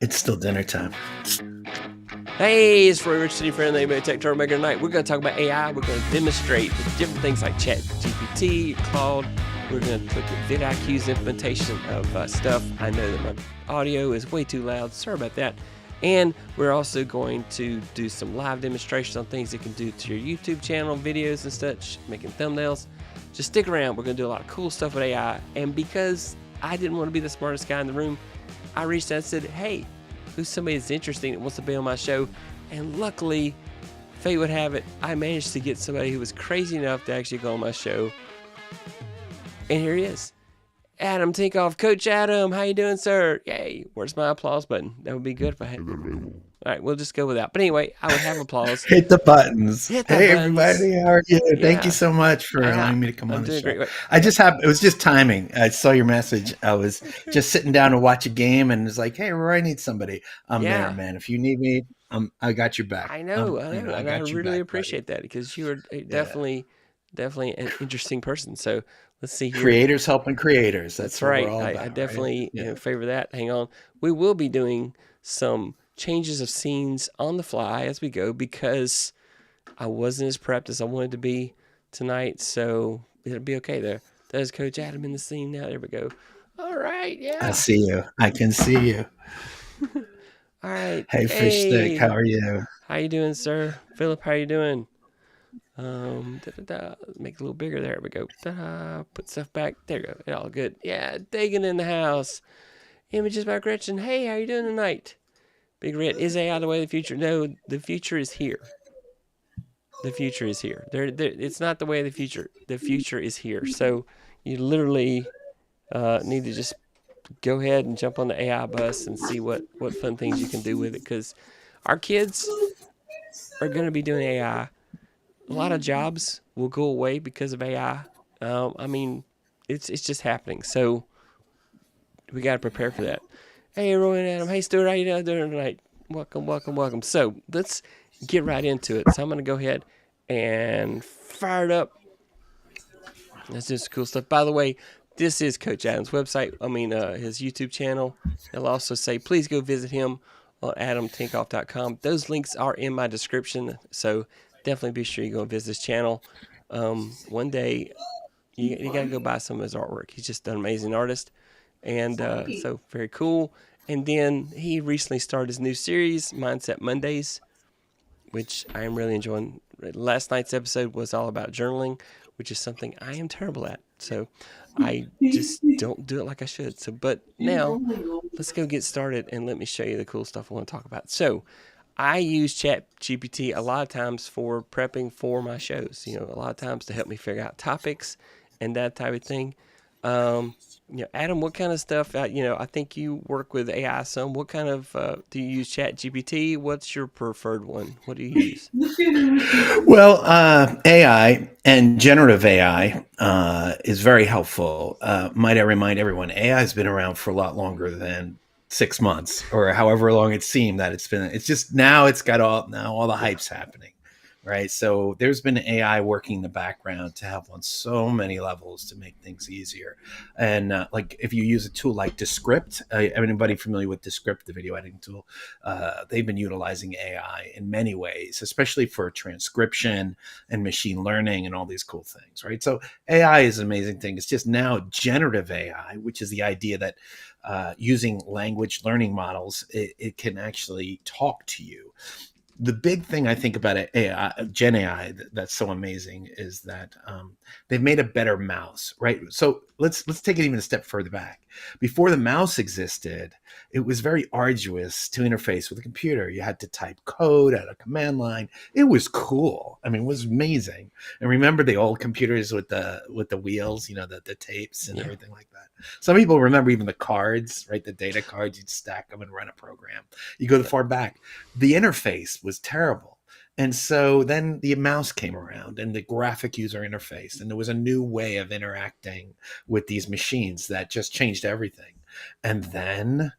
It's still dinner time. Hey, it's Roy Rich, City Friend, the Email Tech Turtle Maker tonight. We're going to talk about AI. We're going to demonstrate different things like ChatGPT, Claude. We're going to look at vidIQ's implementation of stuff. I know that my audio is way too loud. Sorry about that. And we're also going to do some live demonstrations on things you can do to your YouTube channel, videos and such, making thumbnails. Just stick around. We're going to do a lot of cool stuff with AI. And because I didn't want to be the smartest guy in the room, I reached out and said, hey, who's somebody that's interesting that wants to be on my show? And luckily, fate would have it, I managed to get somebody who was crazy enough to actually go on my show. And here he is. Adam Tinkoff. Coach Adam, how you doing, sir? Yay. Where's my applause button? That would be good if I had. All right, we'll just go with that. But anyway, I would have applause. Hit the buttons. Hit the Hey, buttons. everybody. How are you? Yeah. Thank you so much for allowing me to come on the show. It was just timing. I saw your message. I was just sitting down to watch a game and was like, hey, Roy, I need somebody. I'm there, man. If you need me, I got your back. I know. And I really appreciate that because you are definitely an interesting person. So let's see here. Creators helping creators. That's what right. we're all about. I definitely favor that. Hang on. We will be doing some changes of scenes on the fly as we go because I wasn't as prepped as I wanted to be tonight. So it'll be okay there. There's Coach Adam in the scene now. There we go. All right. Yeah. I see you. I can see you. All right. Hey, Fish Stick. How are you? How you doing, sir? Philip, how you doing? Make it a little bigger. There we go. Put stuff back. There we go. All good. Yeah, Dagan in the house. Images by Gretchen. Hey, how you doing tonight? Big Red. Is AI the way of the future? No, the future is here. The future is here. It's not the way of the future. The future is here. So you literally need to just go ahead and jump on the AI bus and see what fun things you can do with it. Because our kids are going to be doing AI. A lot of jobs will go away because of AI. I mean, it's just happening. So we got to prepare for that. Hey, Roy and Adam. Hey, Stuart. How you doing tonight? Welcome. So let's get right into it. So I'm going to go ahead and fire it up. That's just cool stuff. By the way, this is Coach Adam's website. His YouTube channel. They'll also say, please go visit him on adamtinkoff.com. Those links are in my description. So definitely be sure you go and visit his channel. One day, you got to go buy some of his artwork. He's just an amazing artist. And so very cool. And then he recently started his new series, Mindset Mondays, which I am really enjoying. Last night's episode was all about journaling, which is something I am terrible at. So I just don't do it like I should. But now let's go get started and let me show you the cool stuff I want to talk about. So I use ChatGPT a lot of times for prepping for my shows. A lot of times to help me figure out topics and that type of thing. Adam, what kind of stuff? I think you work with AI some. What kind of do you use? ChatGPT? What's your preferred one? What do you use? Well, AI and generative AI is very helpful. Might I remind everyone, AI has been around for a lot longer than 6 months or however long it seemed that it's been. It's just now it's got all the hype's happening. Right. So there's been AI working in the background to help on so many levels to make things easier. And like if you use a tool like Descript, anybody familiar with Descript, the video editing tool, they've been utilizing AI in many ways, especially for transcription and machine learning and all these cool things. Right. So AI is an amazing thing. It's just now generative AI, which is the idea that using language learning models, it can actually talk to you. The big thing I think about AI, Gen AI, that's so amazing is that they've made a better mouse, right? So let's take it even a step further back. Before the mouse existed, it was very arduous to interface with a computer. You had to type code at a command line. It was cool. It was amazing. And remember the old computers with the wheels, the tapes and everything like that. Some people remember even the cards, right? The data cards, you'd stack them and run a program. You go far back. The interface was terrible. And so then the mouse came around and the graphic user interface, and there was a new way of interacting with these machines that just changed everything. And then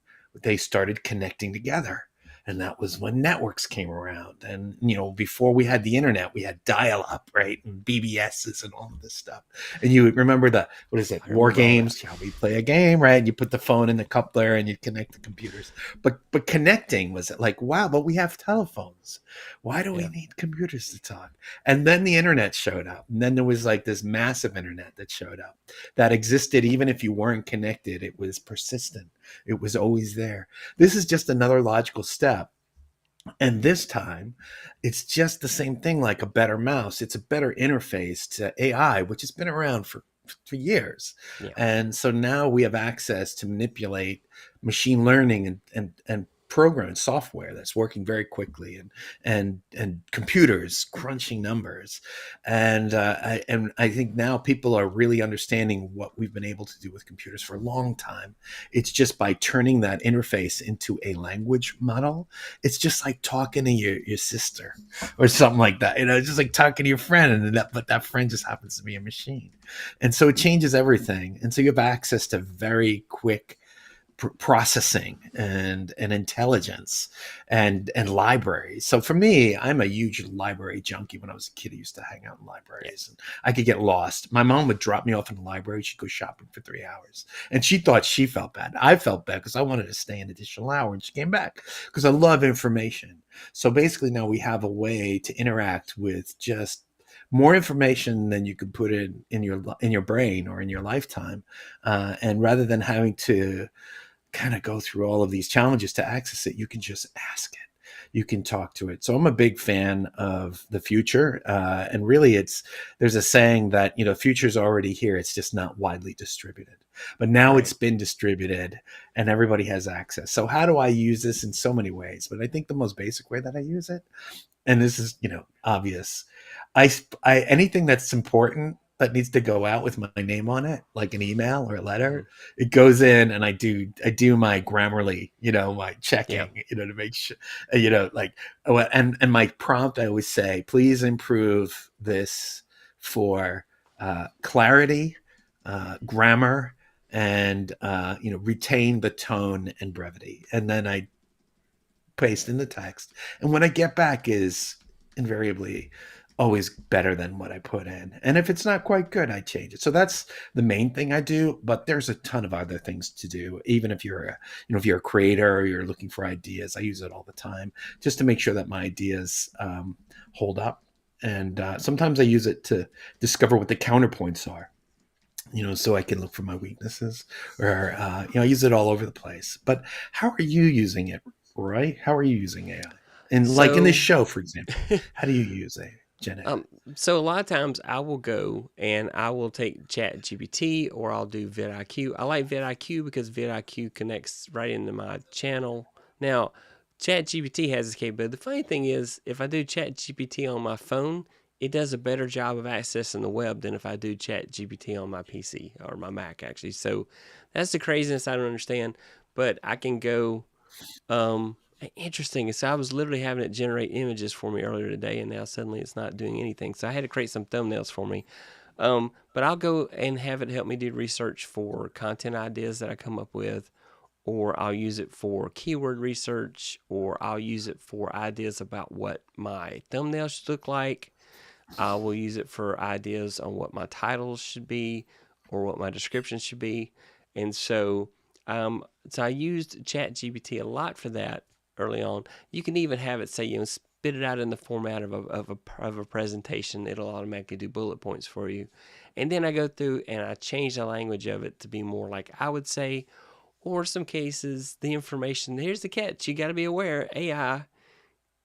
they started connecting together. And that was when networks came around. And, before we had the internet, we had dial up, right? And BBSs and all of this stuff. And you remember what is it? I War remember all that. games. Shall we play a game, right? And you put the phone in the coupler and you connect the computers. But connecting was like, wow, but we have telephones. Why do we Yeah. need computers to talk? And then the internet showed up. And then there was like this massive internet that showed up that existed even if you weren't connected. It was persistent. It was always there. This is just another logical step. And this time, it's just the same thing like a better mouse. It's a better interface to AI, which has been around for years. Yeah. And so now we have access to manipulate machine learning and program and software that's working very quickly, and computers crunching numbers. And I think now people are really understanding what we've been able to do with computers for a long time. It's just by turning that interface into a language model. It's just like talking to your sister or something like that. It's just like talking to your friend, but that friend just happens to be a machine. And so it changes everything. And so you have access to very quick processing and intelligence and libraries. So for me, I'm a huge library junkie. When I was a kid, I used to hang out in Yeah. libraries, and I could get lost. My mom would drop me off in the library. She'd go shopping for 3 hours, and she thought she felt bad. I felt bad because I wanted to stay an additional hour, and she came back because I love information. So basically now we have a way to interact with just more information than you could put in your brain or in your lifetime. And rather than having to kind of go through all of these challenges to access it, you can just ask it. You can talk to it. So I'm a big fan of the future. And really, there's a saying that, future's already here. It's just not widely distributed. But now Right. it's been distributed and everybody has access. So how do I use this in so many ways? But I think the most basic way that I use it, and this is obvious, anything that's important that needs to go out with my name on it, like an email or a Hmm. letter, it goes in, and I do my Grammarly, my Yeah. checking, to make sure, like, and my prompt, I always say, please improve this for clarity, grammar, and retain the tone and brevity. And then I paste in the text, and what I get back is invariably always better than what I put in. And if it's not quite good, I change it. So that's the main thing I do. But there's a ton of other things to do. Even if you're a creator or you're looking for ideas, I use it all the time just to make sure that my ideas hold up. And sometimes I use it to discover what the counterpoints are. So I can look for my weaknesses, or I use it all over the place. But how are you using it, Roy? How are you using AI? And like in this So, show, for example, how do you use Gen AI? um, so a lot of times I will go and I will take Chat GPT or I'll do vidIQ. I like vidIQ because vidIQ connects right into my channel. Now, Chat GPT has this capability. The funny thing is, if I do Chat GPT on my phone, it does a better job of accessing the web than if I do Chat GPT on my PC or my Mac, actually. So that's the craziness I don't understand. But I can go interesting. So I was literally having it generate images for me earlier today, and now suddenly it's not doing anything. So I had to create some thumbnails for me. But I'll go and have it help me do research for content ideas that I come up with, or I'll use it for keyword research, or I'll use it for ideas about what my thumbnails should look like. I will use it for ideas on what my titles should be or what my description should be. And so I used ChatGPT a lot for that early on. You can even have it say, spit it out in the format of a presentation. It'll automatically do bullet points for you. And then I go through and I change the language of it to be more like I would say, or some cases, the information. Here's the catch. You got to be aware AI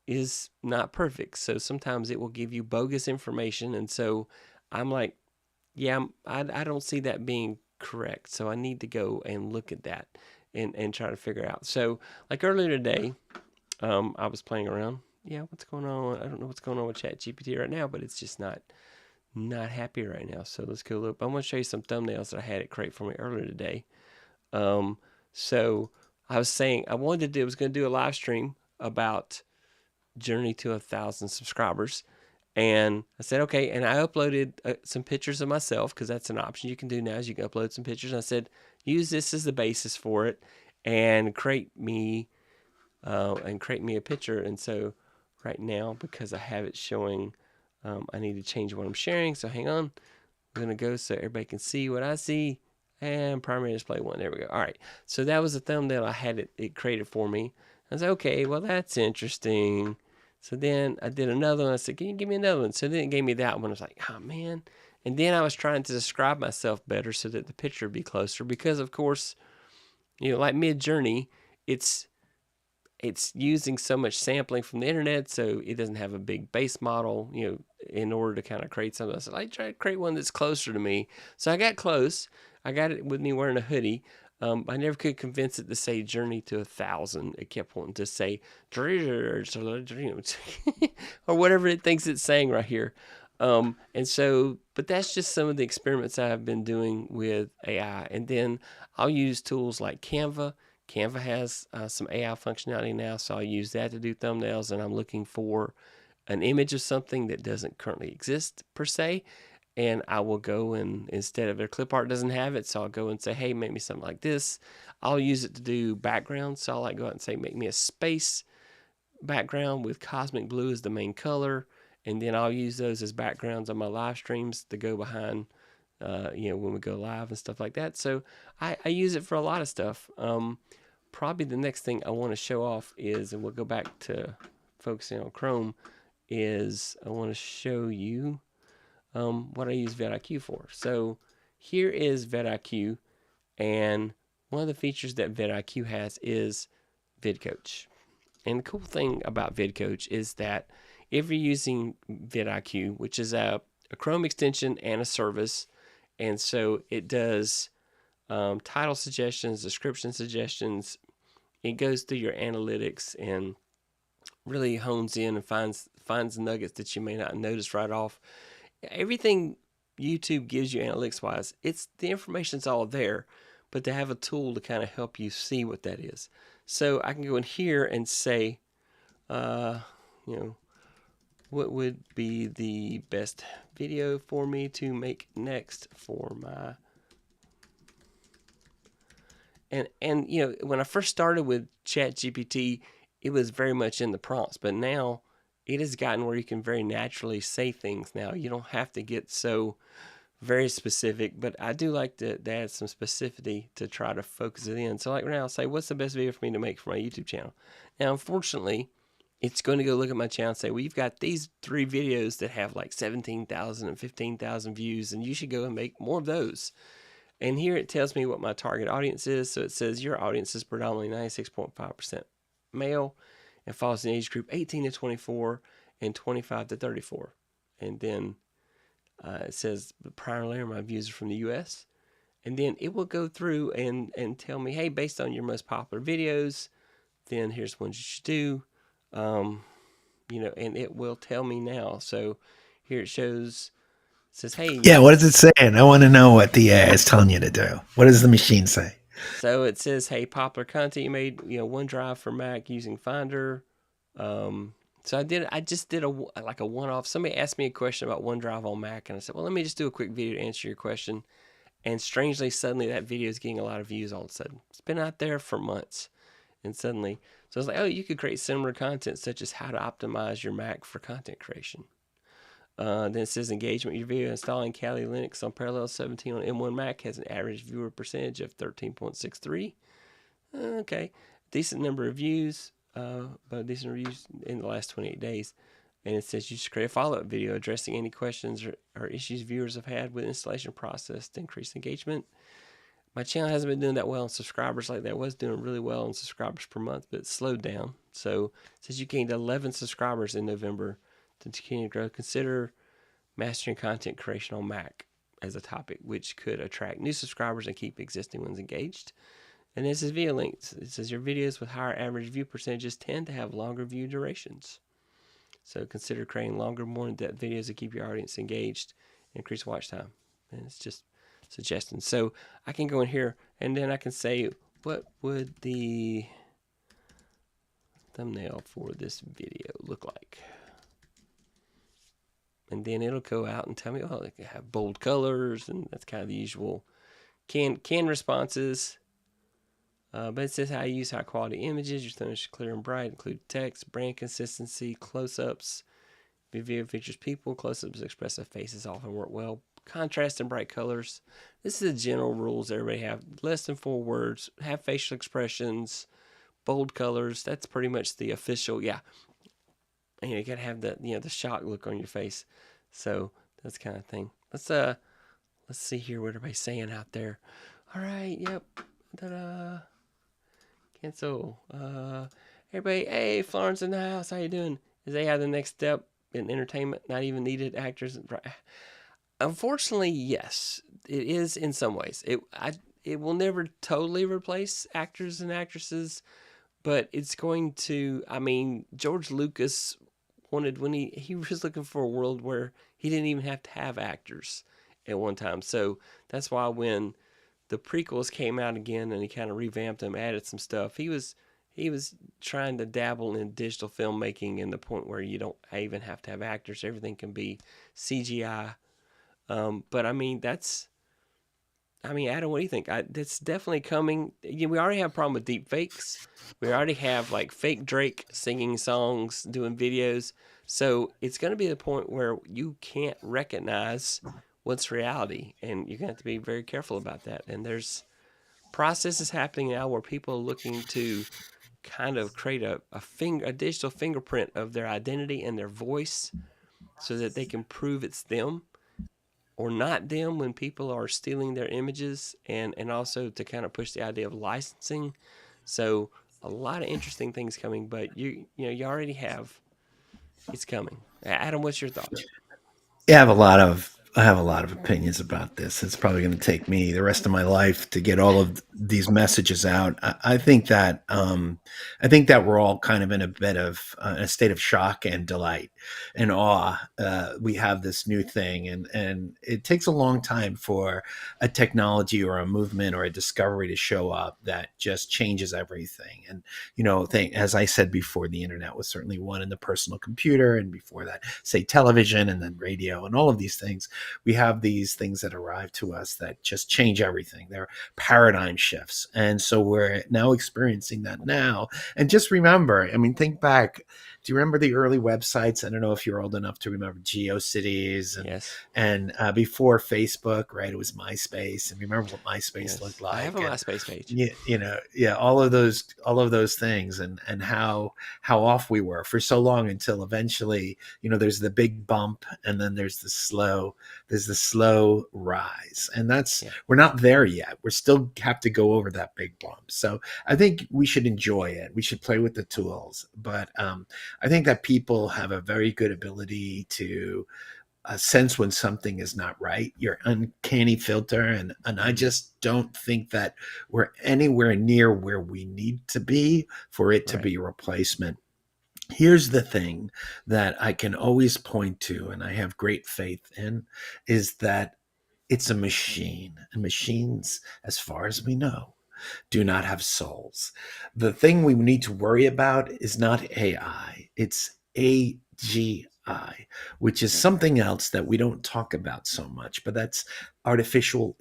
is not perfect. So sometimes it will give you bogus information. And so I'm like, yeah, I don't see that being correct. So I need to go and look at that and try to figure out. So, like earlier today, I was playing around. Yeah, what's going on? I don't know what's going on with ChatGPT right now, but it's just not happy right now. So let's go look. I'm going to show you some thumbnails that I had it create for me earlier today. Um, so I was saying I was going to do a live stream about journey to 1,000 subscribers. And I said, okay. And I uploaded some pictures of myself because that's an option you can do now is you can upload some pictures. And I said, use this as the basis for it and create me and create me a picture. And so right now, because I have it showing, I need to change what I'm sharing. So hang on. I'm going to go so everybody can see what I see. And primary display 1. There we go. All right. So that was a thumbnail I had it created for me. I was like, okay, well, that's interesting. So then I did another one. I said, can you give me another one? So then it gave me that one. I was like, oh, man. And then I was trying to describe myself better so that the picture would be closer. Because, of course, like Mid-Journey, it's using so much sampling from the internet, so it doesn't have a big base model, in order to kind of create something. So I tried to create one that's closer to me. So I got close. I got it with me wearing a hoodie. I never could convince it to say journey to 1,000. It kept wanting to say, or whatever it thinks it's saying right here. And so, but that's just some of the experiments I've been doing with AI. And then I'll use tools like Canva. Canva has some AI functionality now, so I'll use that to do thumbnails, and I'm looking for an image of something that doesn't currently exist per se, and I will go and, instead of their clip art doesn't have it, so I'll go and say, hey, make me something like this. I'll use it to do backgrounds, so I'll go out and say, make me a space background with cosmic blue as the main color, and then I'll use those as backgrounds on my live streams to go behind, when we go live and stuff like that. So I use it for a lot of stuff. Probably the next thing I want to show off is, and we'll go back to focusing on Chrome, is I want to show you what I use vidIQ for. So here is vidIQ, and one of the features that vidIQ has is VidCoach. And the cool thing about VidCoach is that if you're using vidIQ, which is a Chrome extension and a service, and so it does title suggestions, description suggestions. It goes through your analytics and really hones in and finds nuggets that you may not notice right off. Everything YouTube gives you analytics wise, the information's all there, but they have a tool to kind of help you see what that is. So I can go in here and say, what would be the best video for me to make next for my... And when I first started with ChatGPT, it was very much in the prompts, but now it has gotten where you can very naturally say things now. You don't have to get so very specific, but I do like to add some specificity to try to focus it in. So like right now, I'll say, what's the best video for me to make for my YouTube channel? Now, unfortunately, it's going to go look at my channel and say, well, you've got these 3 videos that have like 17,000 and 15,000 views, and you should go and make more of those. And here it tells me what my target audience is. So it says your audience is predominantly 96.5% male and falls in the age group 18 to 24 and 25 to 34. And then it says primarily my views are from the U.S. And then it will go through and tell me, hey, based on your most popular videos, then here's ones you should do. And it will tell me now. So here it shows... says, hey. Yeah, what is it saying? I want to know what the AI is telling you to do. What does the machine say? So it says, hey, popular content you made, OneDrive for Mac using Finder. So I just did a one-off. Somebody asked me a question about OneDrive on Mac, and I said, well, let me just do a quick video to answer your question. And strangely, suddenly that video is getting a lot of views all of a sudden. It's been out there for months. And suddenly, so I was like, oh, you could create similar content such as how to optimize your Mac for content creation. Then it says engagement. Your video installing Kali Linux on Parallel 17 on M1 Mac has an average viewer percentage of 13.63. Okay. Decent number of views, but decent reviews in the last 28 days. And it says you should create a follow-up video addressing any questions or issues viewers have had with the installation process to increase engagement. My channel hasn't been doing that well in subscribers like that. It was doing really well in subscribers per month, but it slowed down. So it says you gained 11 subscribers in November. To continue to grow, consider mastering content creation on Mac as a topic, which could attract new subscribers and keep existing ones engaged. And this is video links. It says your videos with higher average view percentages tend to have longer view durations. So consider creating longer, more in-depth videos to keep your audience engaged and increase watch time. And it's just suggestions. So I can go in here and then I can say, what would the thumbnail for this video look like? And then it'll go out and tell me, oh, they can have bold colors, and that's kind of the usual canned responses. But it says how you use high quality images. Your thumbnails should clear and bright, include text, brand consistency, close ups. Video features people. Close ups expressive faces often work well. Contrast and bright colors. This is the general rules everybody have. Less than 4 words. Have facial expressions. Bold colors. That's pretty much the official. Yeah, and you gotta have the the shock look on your face. So that's kind of thing. Let's see here what everybody's saying out there. All right. Yep. Ta-da. Cancel. Everybody. Hey, Florence in the house. How you doing? Is they have the next step in entertainment? Not even needed actors. Unfortunately, yes, it is in some ways. It will never totally replace actors and actresses, but it's going to. I mean, George Lucas wanted when he was looking for a world where he didn't even have to have actors at one time. So that's why when the prequels came out again and he kind of revamped them, added some stuff, he was trying to dabble in digital filmmaking in the point where you don't even have to have actors. Everything can be CGI. But I mean, Adam, what do you think? That's definitely coming. We already have a problem with deep fakes. We already have like fake Drake singing songs, doing videos. So it's going to be the point where you can't recognize what's reality, and you're going to have to be very careful about that. And there's processes happening now where people are looking to kind of create a digital fingerprint of their identity and their voice, so that they can prove it's them or not them when people are stealing their images, and also to kind of push the idea of licensing. So a lot of interesting things coming, but you already have it's coming. Adam, what's your thought? Yeah, I have a lot of opinions about this. It's probably going to take me the rest of my life to get all of these messages out. I think that we're all kind of in a bit of a state of shock and delight and awe. We have this new thing, and it takes a long time for a technology or a movement or a discovery to show up that just changes everything. And as I said before, the internet was certainly one, in the personal computer, and before that, say, television, and then radio, and all of these things. We have these things that arrive to us that just change everything. They're paradigm shifts. And so we're now experiencing that now. And just remember, I mean, think back. Do you remember the early websites? I don't know if you're old enough to remember GeoCities Yes, before Facebook, right? It was MySpace. And remember what MySpace looked yes, I have like. a And MySpace page. yeah, all of those things, and how off we were for so long, until eventually, there's the big bump, and then there's the slow rise, and that's Yeah, we're not there yet. We still have to go over that big bump. So I think we should enjoy it. We should play with the tools, but I think that people have a very good ability to sense when something is not right, your uncanny filter. And I just don't think that we're anywhere near where we need to be for it to right. be a replacement. Here's the thing that I can always point to, and I have great faith in, is that it's a machine, and machines, as far as we know, do not have souls. The thing we need to worry about is not AI, it's AGI, which is something else that we don't talk about so much, but that's artificial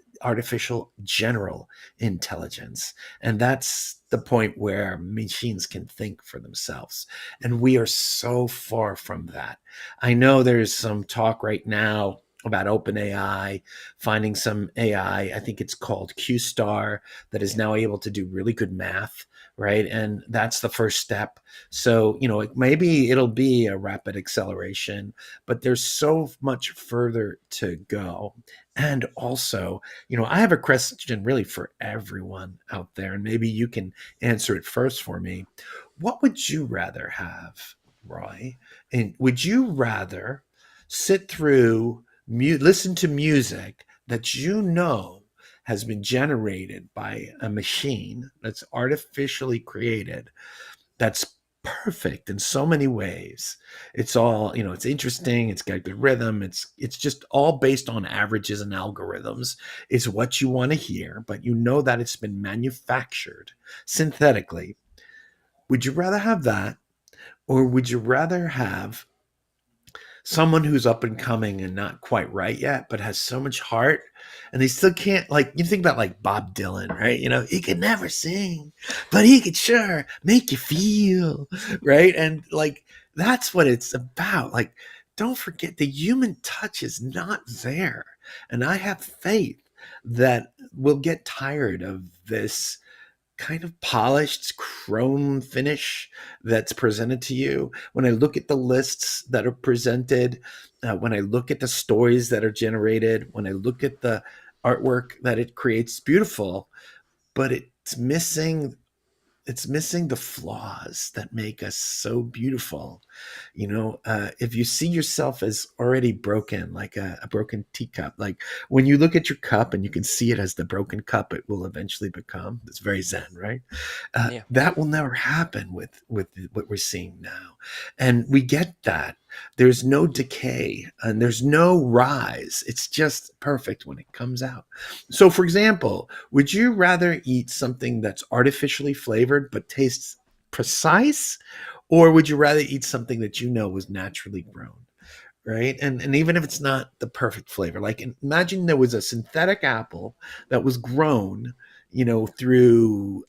general intelligence. And that's the point where machines can think for themselves. And we are so far from that. I know there's some talk right now about OpenAI finding some AI, I think it's called Q Star, that is Yeah, now able to do really good math, right? And that's the first step. So, maybe it'll be a rapid acceleration, but there's so much further to go. And also, I have a question really for everyone out there, and maybe you can answer it first for me. What would you rather have, Roy? And would you rather sit through, listen to music that has been generated by a machine that's artificially created, that's perfect in so many ways? It's all, it's interesting, it's got good rhythm, it's just all based on averages and algorithms. It's what you want to hear, but that it's been manufactured synthetically. Would you rather have that, or would you rather have someone who's up and coming and not quite right yet, but has so much heart, and they still can't, like, you think about like Bob Dylan, right? You know, he could never sing, but he could sure make you feel, right? And like that's what it's about. Like, don't forget the human touch is not there. And I have faith that we'll get tired of this kind of polished chrome finish that's presented to you. When I look at the lists that are presented, when I look at the stories that are generated, when I look at the artwork that it creates, beautiful, but it's missing the flaws that make us so beautiful. If you see yourself as already broken, like a broken teacup, like when you look at your cup and you can see it as the broken cup it will eventually become, it's very zen, right? Yeah. That will never happen with what we're seeing now. And we get that there's no decay and there's no rise. It's just perfect when it comes out. So for example, would you rather eat something that's artificially flavored but tastes precise, or would you rather eat something that you know was naturally grown? Right? And even if it's not the perfect flavor, like imagine there was a synthetic apple that was grown, through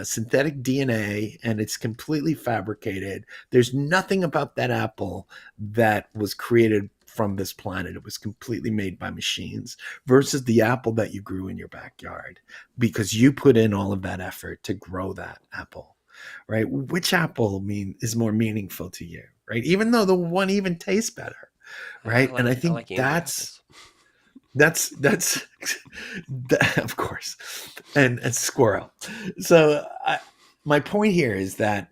synthetic DNA, and it's completely fabricated. There's nothing about that apple that was created from this planet. It was completely made by machines, versus the apple that you grew in your backyard because you put in all of that effort to grow that apple. Right? Which apple is more meaningful to you? Right? Even though the one even tastes better. I Right? And I like I think like any that's apples. that's of course, and squirrel. So my point here is that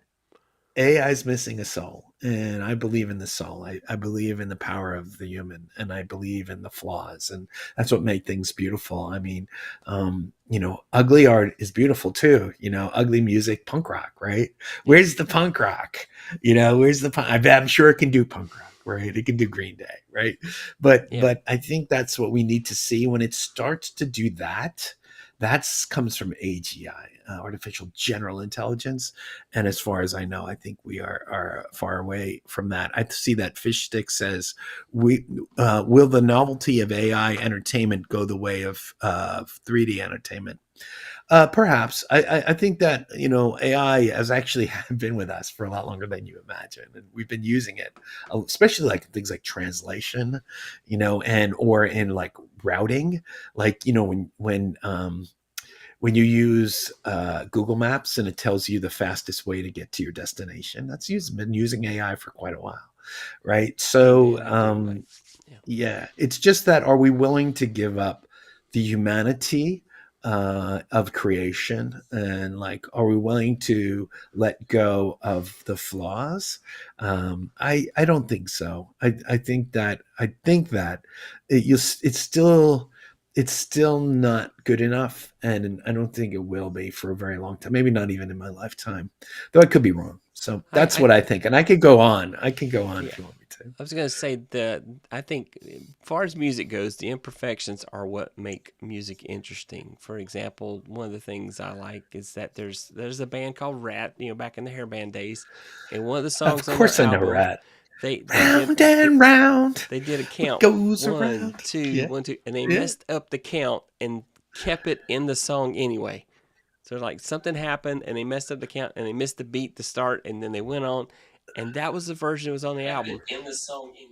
AI is missing a soul, and I believe in the soul. I believe in the power of the human, and I believe in the flaws, and that's what makes things beautiful. I mean, ugly art is beautiful too. Ugly music, punk rock, right? Yeah. Where's the punk rock? Where's the punk? I'm sure it can do punk rock, right? It can do Green Day, right? But Yeah. but I think that's what we need to see when it starts to do that. That comes from AGI, artificial general intelligence, and as far as I know, I think we are far away from that. I see that Fish Stick says, "We will the novelty of AI entertainment go the way of 3D entertainment?" Perhaps. I think that AI has actually been with us for a lot longer than you imagine, and we've been using it, especially like things like translation, and or in like routing, like when you use Google Maps and it tells you the fastest way to get to your destination. Been using AI for quite a while, right? Same So thing I do. Like, yeah. yeah, it's just that, are we willing to give up the humanity of creation, and like, are we willing to let go of the flaws? I don't think so. I think that it's still not good enough, and I don't think it will be for a very long time. Maybe not even in my lifetime, though I could be wrong. So that's I what I think, and I could go on. I can go on yeah. if you want me to. I was gonna say that I think, as far as music goes, the imperfections are what make music interesting. For example, one of the things I like is that there's a band called Rat, back in the hair band days, and one of the Of songs on their course, I know album, Rat. they did Round and round, they did a what count goes one, around? two, Yeah, 1, 2, and they yeah. messed up the count and kept it in the song anyway. So like something happened and they messed up the count and they missed the beat to start and then they went on, and that was the version that was on the album.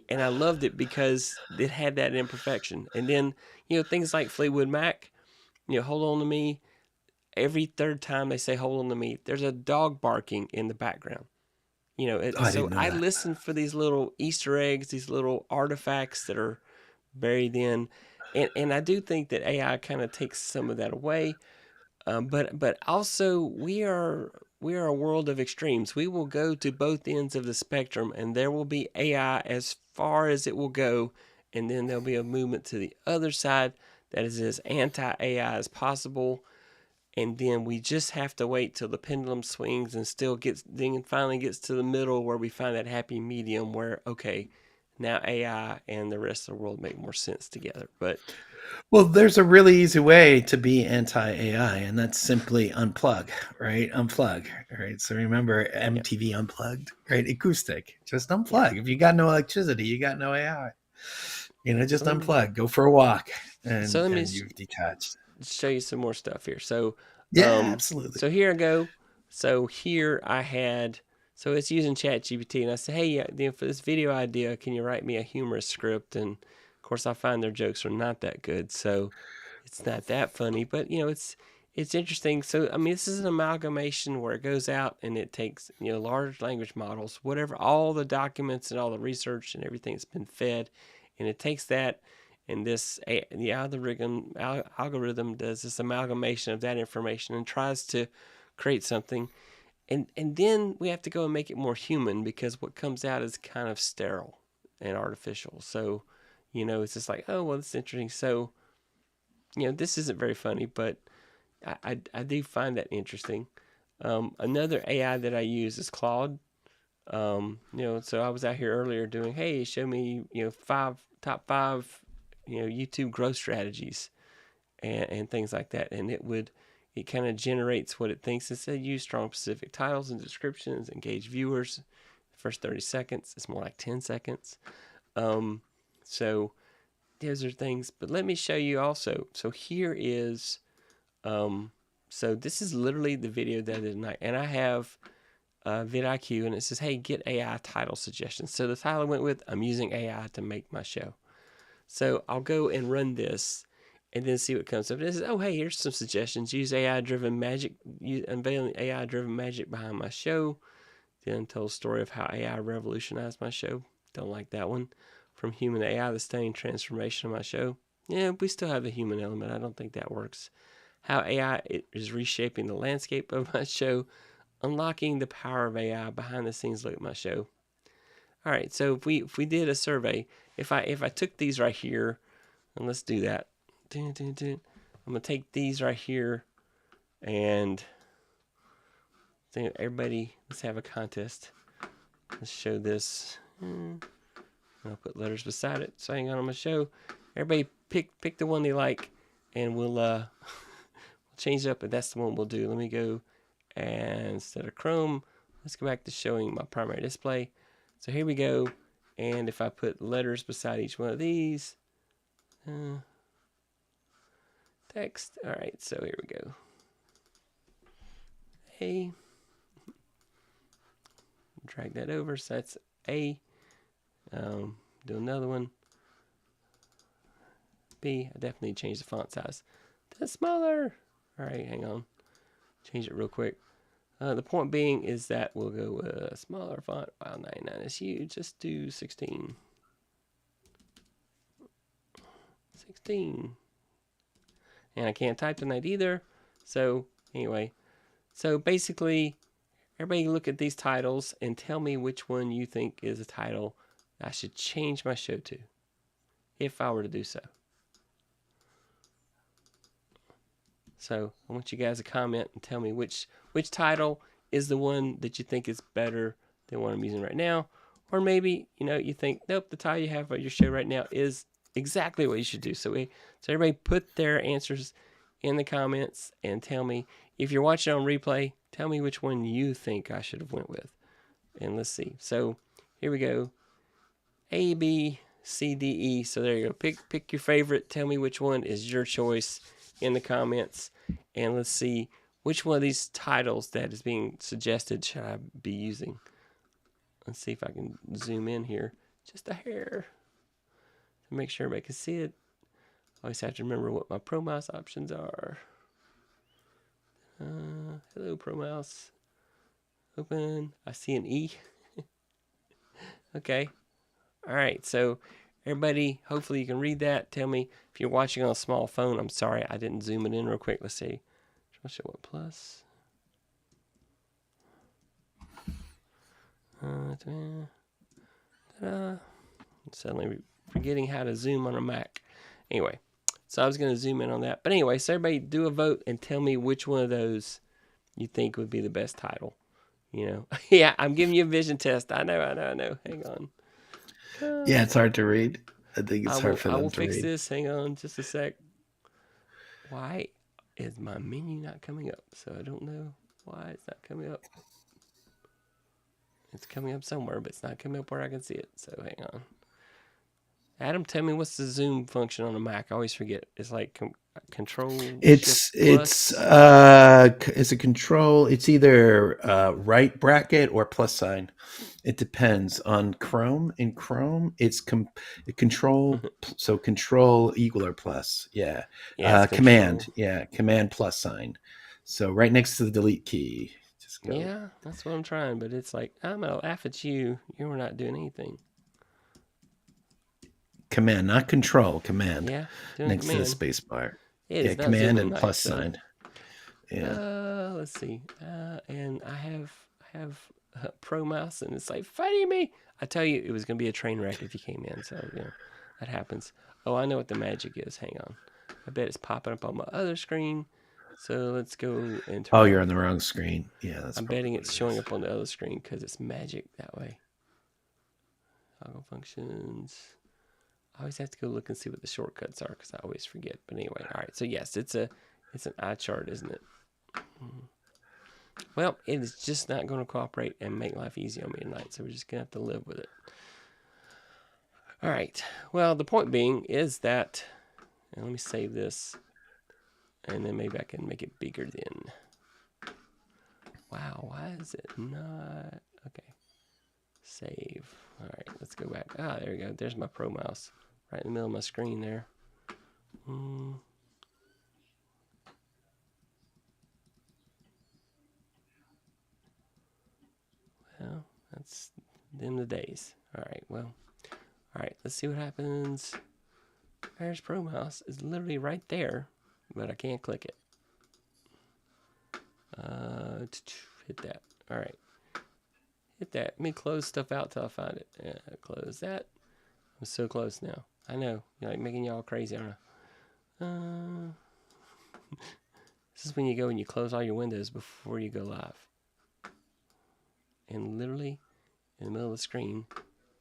And I loved it because it had that imperfection. And then things like Fleetwood Mac, Hold On to Me. Every third time they say Hold On to Me, there's a dog barking in the background. Oh, I So didn't know I that. listen for these little Easter eggs, these little artifacts that are buried in, and I do think that AI kind of takes some of that away. But also we are a world of extremes. We will go to both ends of the spectrum, and there will be AI as far as it will go, and then there'll be a movement to the other side that is as anti AI as possible. And then we just have to wait till the pendulum swings and then finally gets to the middle where we find that happy medium where, okay, now AI and the rest of the world make more sense together. But Well, there's a really easy way to be anti-AI, and that's simply unplug, right? Unplug, right? So remember yeah, MTV Unplugged, right? Acoustic. Just yeah. unplug. If you got no electricity, you got no AI. Just So let me unplug. Go for a walk, so let me and you've detached. show you some more stuff here. So, Yeah, absolutely. so here I go. So here I had, so it's using ChatGPT, and I said, hey, yeah, for this video idea, can you write me a humorous script? And of course, I find their jokes are not that good, so it's not that funny. But it's interesting. So I mean, this is an amalgamation where it goes out and it takes large language models, whatever, all the documents and all the research and everything that's been fed, and it takes that and the algorithm does this amalgamation of that information and tries to create something, and then we have to go and make it more human because what comes out is kind of sterile and artificial. So it's just like, oh well, that's interesting. So this isn't very funny, but I do find that interesting. Another AI that I use is Claude. So I was out here earlier doing, hey, show me, top five, YouTube growth strategies and things like that. And it kind of generates what it thinks. It said use strong specific titles and descriptions, engage viewers. The first 30 seconds, it's more like 10 seconds. So those are things, but let me show you also. So here is, so this is literally the video that I did tonight. And I have vidIQ, and it says, hey, get AI title suggestions. So the title I went with, I'm using AI to make my show. So I'll go and run this and then see what comes up. This is, oh, hey, here's some suggestions. Use AI-driven magic, unveiling AI-driven magic behind my show. Then tell a story of how AI revolutionized my show. Don't like that one. From human to AI, the stunning transformation of my show. Yeah, we still have the human element. I don't think that works. How AI is reshaping the landscape of my show. Unlocking the power of AI, behind the scenes look at my show. All right, so if we did a survey, if I took these right here, and let's do that. I'm gonna take these right here, and everybody, let's have a contest. Let's show this. I'll put letters beside it. So hang on, I'm gonna show everybody, pick the one they like, and we'll change it up. But that's the one we'll do. Let me go, and instead of Chrome, let's go back to showing my primary display. So here we go. And if I put letters beside each one of these, text. All right, so here we go. A. Drag that over. So that's A. Do another one. B. I definitely changed the font size. That's smaller. All right, hang on. Change it real quick. The point being is that we'll go with a smaller font. Wow, 99 is huge. Just do 16. 16. And I can't type tonight either. So anyway, so basically, everybody look at these titles and tell me which one you think is a title I should change my show to, if I were to do so. So I want you guys to comment and tell me which title is the one that you think is better than what I'm using right now. Or maybe, you think, nope, the title you have on your show right now is exactly what you should do. So everybody put their answers in the comments and tell me, if you're watching on replay, tell me which one you think I should have went with. And let's see. So here we go. A, B, C, D, E. So there you go. Pick your favorite. Tell me which one is your choice in the comments. And let's see which one of these titles that is being suggested should I be using. Let's see if I can zoom in here just a hair to make sure everybody can see it. Always have to remember what my Pro Mouse options are. Hello, Pro Mouse. Open. I see an E. Okay. All right. So everybody, hopefully you can read that. Tell me if you're watching on a small phone. I'm sorry I didn't zoom it in real quick. Let's see. Show what plus. Suddenly forgetting how to zoom on a Mac. Anyway, so I was going to zoom in on that. But anyway, so everybody do a vote and tell me which one of those you think would be the best title. Yeah, I'm giving you a vision test. I know. Hang on. Yeah, it's hard to read. I think I it's hard will for I them will to fix read. this. Hang on just a sec. Why is my menu not coming up? So I don't know why it's not coming up. It's coming up somewhere, but it's not coming up where I can see it. So hang on. Adam, tell me what's the zoom function on a Mac? I always forget. It's like Control Shift Plus. It's a control. It's either right bracket or plus sign. It depends on Chrome. In Chrome, it's control. So control equal or plus. Yeah. Yeah, it's Command. Control. Yeah. Command plus sign. So right next to the delete key. Just go Yeah, that's what I'm trying, but it's like, I'm going to laugh at you. You're not doing anything. command, not control. Command Yeah, doing next to the Command. space bar. It Yeah. is not Command zooming and nice, plus so. sign. Yeah. Let's see. And I have a Pro Mouse, and it's like fighting me. I tell you, it was going to be a train wreck if you came in, so, that happens. Oh, I know what the magic is. Hang on. I bet it's popping up on my other screen. So let's go and turn Oh, on. you're on the wrong screen. Yeah, that's I'm probably betting what it's it showing is. up on the other screen because it's magic that way. Toggle functions. I always have to go look and see what the shortcuts are because I always forget. But anyway, all right. So yes, it's an eye chart, isn't it? Well, it is just not going to cooperate and make life easy on me tonight. So we're just going to have to live with it. All right. Well, the point being is that, and let me save this, and then maybe I can make it bigger then. Wow, why is it not? Okay. Save. All right, let's go back. Ah, there we go. There's my Pro Mouse right in the middle of my screen there. Well, that's them the days. All right, well. All right, let's see what happens. There's Pro Mouse. It's literally right there, but I can't click it. Hit that. All right. Hit that. Let me close stuff out till I find it. Yeah, close that. I'm so close now. I know. You're like making y'all crazy, aren't I? This is when you go and you close all your windows before you go live. And literally, in the middle of the screen,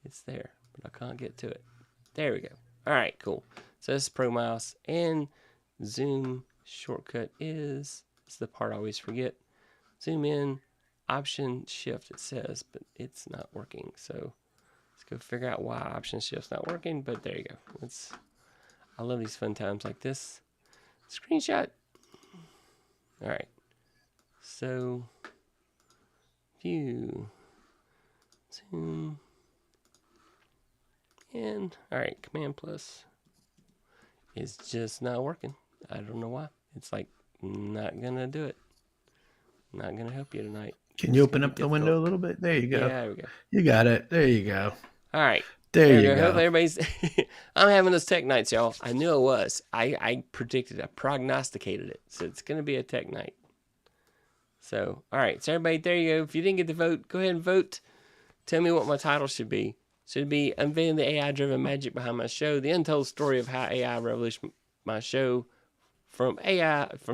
it's there. But I can't get to it. There we go. All right, cool. So this is Pro Mouse. And Zoom shortcut is, it's the part I always forget. Zoom in, Option Shift it says, but it's not working. So let's go figure out why Option Shift's not working. But there you go. I love these fun times like this. Screenshot. All right. So view, zoom, and all right, Command plus is just not working. I don't know why. It's like not gonna do it. Not gonna help you tonight. Can you open up the window a little bit? There you go. Yeah, there we go. You got it. There you go. All right. There we you go. go. Hopefully everybody's. I'm having those tech nights, y'all. I knew it was. I predicted. I prognosticated it. So it's gonna be a tech night. So all right. So everybody, there you go. If you didn't get to vote, go ahead and vote. Tell me what my title should be. Should it be Unveiling the AI-driven magic behind my show, the untold story of how AI revolutionized my show, from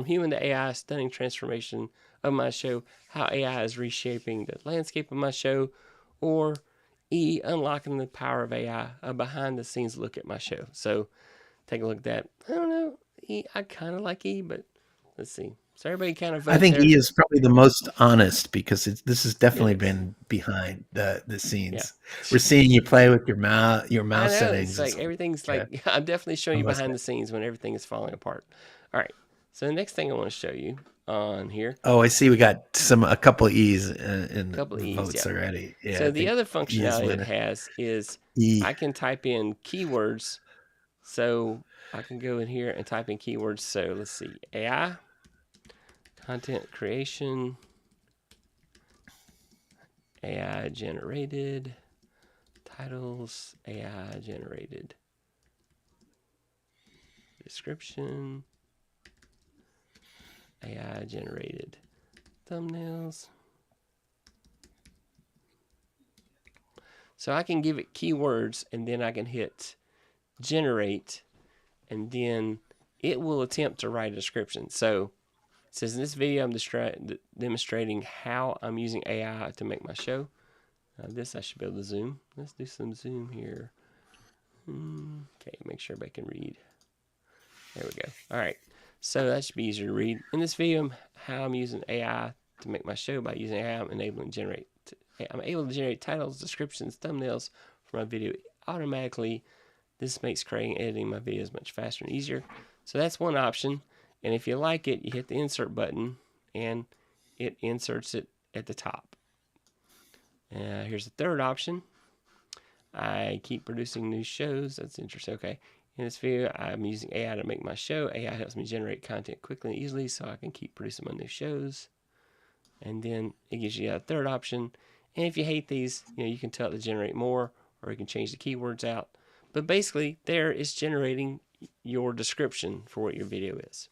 human to AI, stunning transformation of my show, how AI is reshaping the landscape of my show, or E, unlocking the power of AI, a behind-the-scenes look at my show. So take a look at that. I don't know. E, I kind of like E, but let's see. So everybody kind of vote I think there. E is probably the most honest because this has definitely It is. been behind the Yeah. scenes. We're seeing you play with your mouse I know. settings. It's like everything's Yeah, like, I'm definitely showing you almost. behind the scenes when everything is falling apart. All right. So the next thing I want to show you on here, Oh, I see. We got a couple of E's in a couple of the E's. votes Yeah. already. Yeah, So I the think other E is functionality it winning. has is E. I can type in keywords. So I can go in here and type in keywords. So let's see, AI, content creation, AI generated, titles, AI generated, description, AI generated, thumbnails. So I can give it keywords and then I can hit generate and then it will attempt to write a description. So it says in this video I'm demonstrating how I'm using AI to make my show. This I should be able to zoom. Let's do some zoom here. Okay, make sure everybody can read. There we go. All right. So that should be easier to read. In this video, how I'm using AI to make my show. By using AI, I'm able to generate titles, descriptions, thumbnails for my video automatically. This makes creating and editing my videos much faster and easier. So that's one option. And if you like it, you hit the insert button and it inserts it at the top. Here's the third option. I keep producing new shows. That's interesting. Okay. In this video, I'm using AI to make my show. AI helps me generate content quickly and easily so I can keep producing my new shows. And then it gives you a third option. And if you hate these, you can tell it to generate more, or you can change the keywords out. But basically, there it's generating your description for what your video is.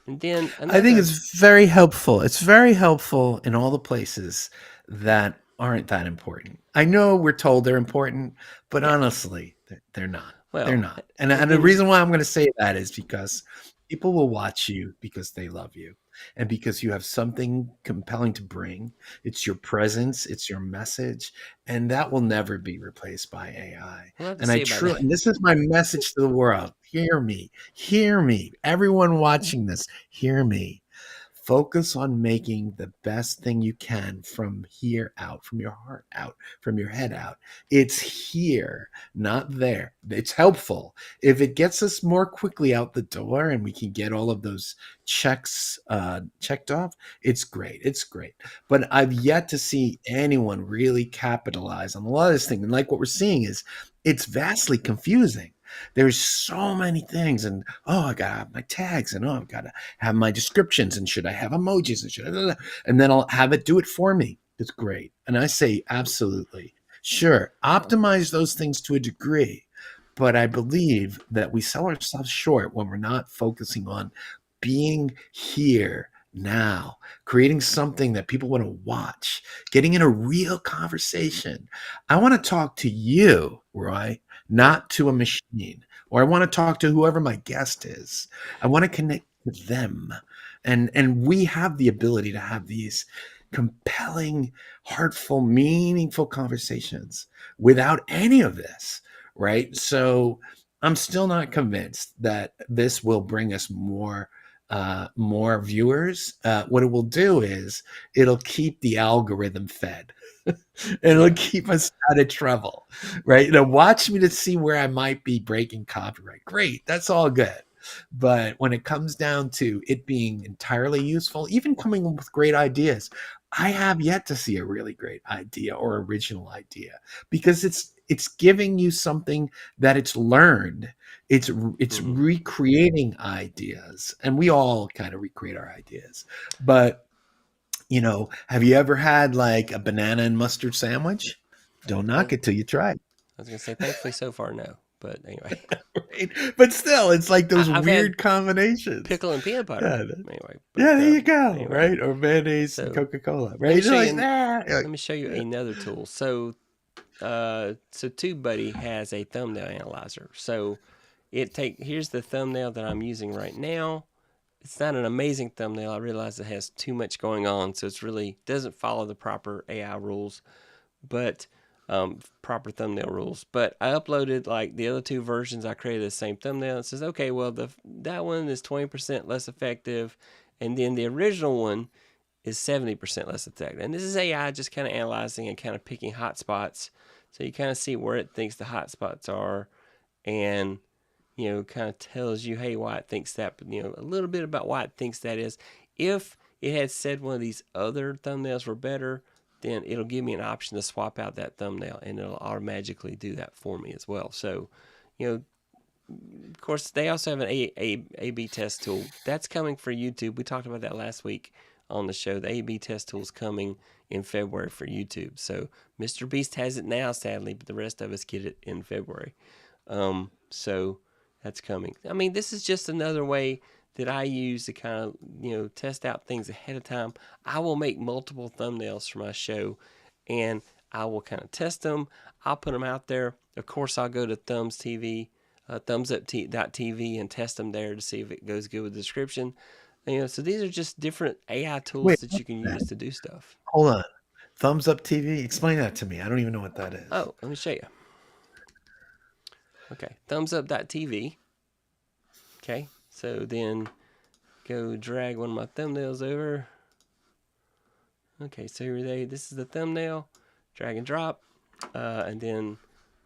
And then I think it's very helpful. It's very helpful in all the places that aren't that important. I know we're told they're important, but honestly, they're not. Well, they're not. And the reason why I'm going to say that is because people will watch you because they love you and because you have something compelling to bring. It's your presence, it's your message, and that will never be replaced by AI. And and this is my message to the world. Hear me, everyone watching this, hear me. Focus on making the best thing you can from here out, from your heart out, from your head out. It's here, not there. It's helpful. If it gets us more quickly out the door and we can get all of those checks checked off, it's great. It's great. But I've yet to see anyone really capitalize on a lot of this thing. And like what we're seeing is it's vastly confusing. There's so many things, and I gotta have my tags, and I've gotta have my descriptions, and should I have emojis, and should I, and then I'll have it do it for me. It's great. And I say absolutely. Sure, optimize those things to a degree, but I believe that we sell ourselves short when we're not focusing on being here now, creating something that people want to watch, getting in a real conversation. I want to talk to you, Roy, not to a machine, or I want to talk to whoever my guest is. I want to connect with them. And we have the ability to have these compelling, heartful, meaningful conversations without any of this, right? So I'm still not convinced that this will bring us more viewers. What it will do is it'll keep the algorithm fed. And it'll keep us out of trouble, right? Watch me to see where I might be breaking copyright. Great, that's all good. But when it comes down to it being entirely useful, even coming up with great ideas, I have yet to see a really great idea or original idea because it's giving you something that it's learned. It's recreating ideas, and we all kind of recreate our ideas. But have you ever had like a banana and mustard sandwich? Don't knock it till you try it. I was going to say, thankfully, so far, no. But anyway. Right? But still, it's like those weird combinations. Pickle and peanut butter. Yeah. Anyway. But, there you go. Anyway. Right? Or mayonnaise and Coca-Cola. Right? Let me show you another tool. So TubeBuddy has a thumbnail analyzer. So here's the thumbnail that I'm using right now. It's not an amazing thumbnail. I realize it has too much going on, so it's really doesn't follow the proper AI rules, but proper thumbnail rules. But I uploaded like the other two versions. I created the same thumbnail. It says, okay, well that one is 20% less effective, and then the original one is 70% less effective. And this is AI just kind of analyzing and kind of picking hot spots, so you kind of see where it thinks the hot spots are, and kind of tells you, hey, why it thinks that, but, a little bit about why it thinks that is. If it had said one of these other thumbnails were better, then it'll give me an option to swap out that thumbnail, and it'll automatically do that for me as well. So, of course, they also have an A/B test tool. That's coming for YouTube. We talked about that last week on the show. The A/B test tool is coming in February for YouTube. So Mr. Beast has it now, sadly, but the rest of us get it in February. So that's coming. I mean, this is just another way that I use to kind of, test out things ahead of time. I will make multiple thumbnails for my show, and I will kind of test them. I'll put them out there. Of course, I'll go to thumbsup.tv and test them there to see if it goes good with the description. So these are just different AI tools that you can use to do stuff. Hold on. Thumbs Up TV. Explain that to me. I don't even know what that is. Oh, let me show you. Okay, thumbsup.tv. Okay, so then go drag one of my thumbnails over. Okay, so here they. This is the thumbnail. Drag and drop, and then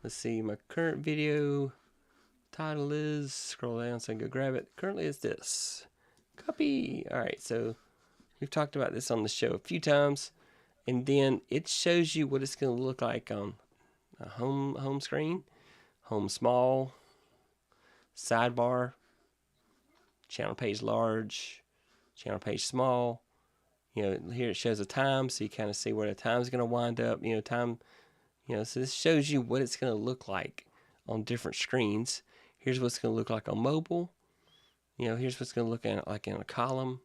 let's see. My current video title is, scroll down so I can go grab it. Currently, it's this. Copy. All right, so we've talked about this on the show a few times, and then it shows you what it's going to look like on a home screen, home small, sidebar, channel page large, channel page small. You know, here it shows a time, so you kind of see where the time's going to wind up. You know, time. You know, so this shows you what it's going to look like on different screens. Here's what it's going to look like on mobile. You know, here's what's going to look like in a column.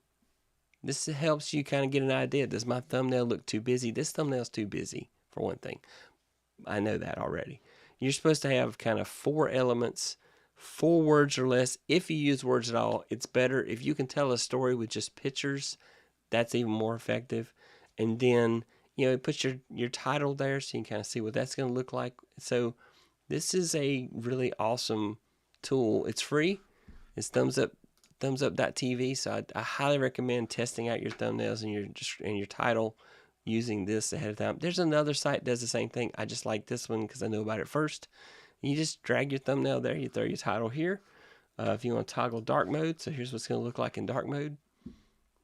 This helps you kind of get an idea. Does my thumbnail look too busy? This thumbnail's too busy, for one thing. I know that already. You're supposed to have kind of 4 elements, 4 words or less. If you use words at all, it's better. If you can tell a story with just pictures, that's even more effective. And then, you know, it puts your title there so you can kind of see what that's going to look like. So this is a really awesome tool. It's free. It's thumbsup.tv. So I highly recommend testing out your thumbnails and your title using this ahead of time. There's another site that does the same thing. I just like this one because I know about it first. You just drag your thumbnail there. You throw your title here. If you want to toggle dark mode, so here's what's going to look like in dark mode.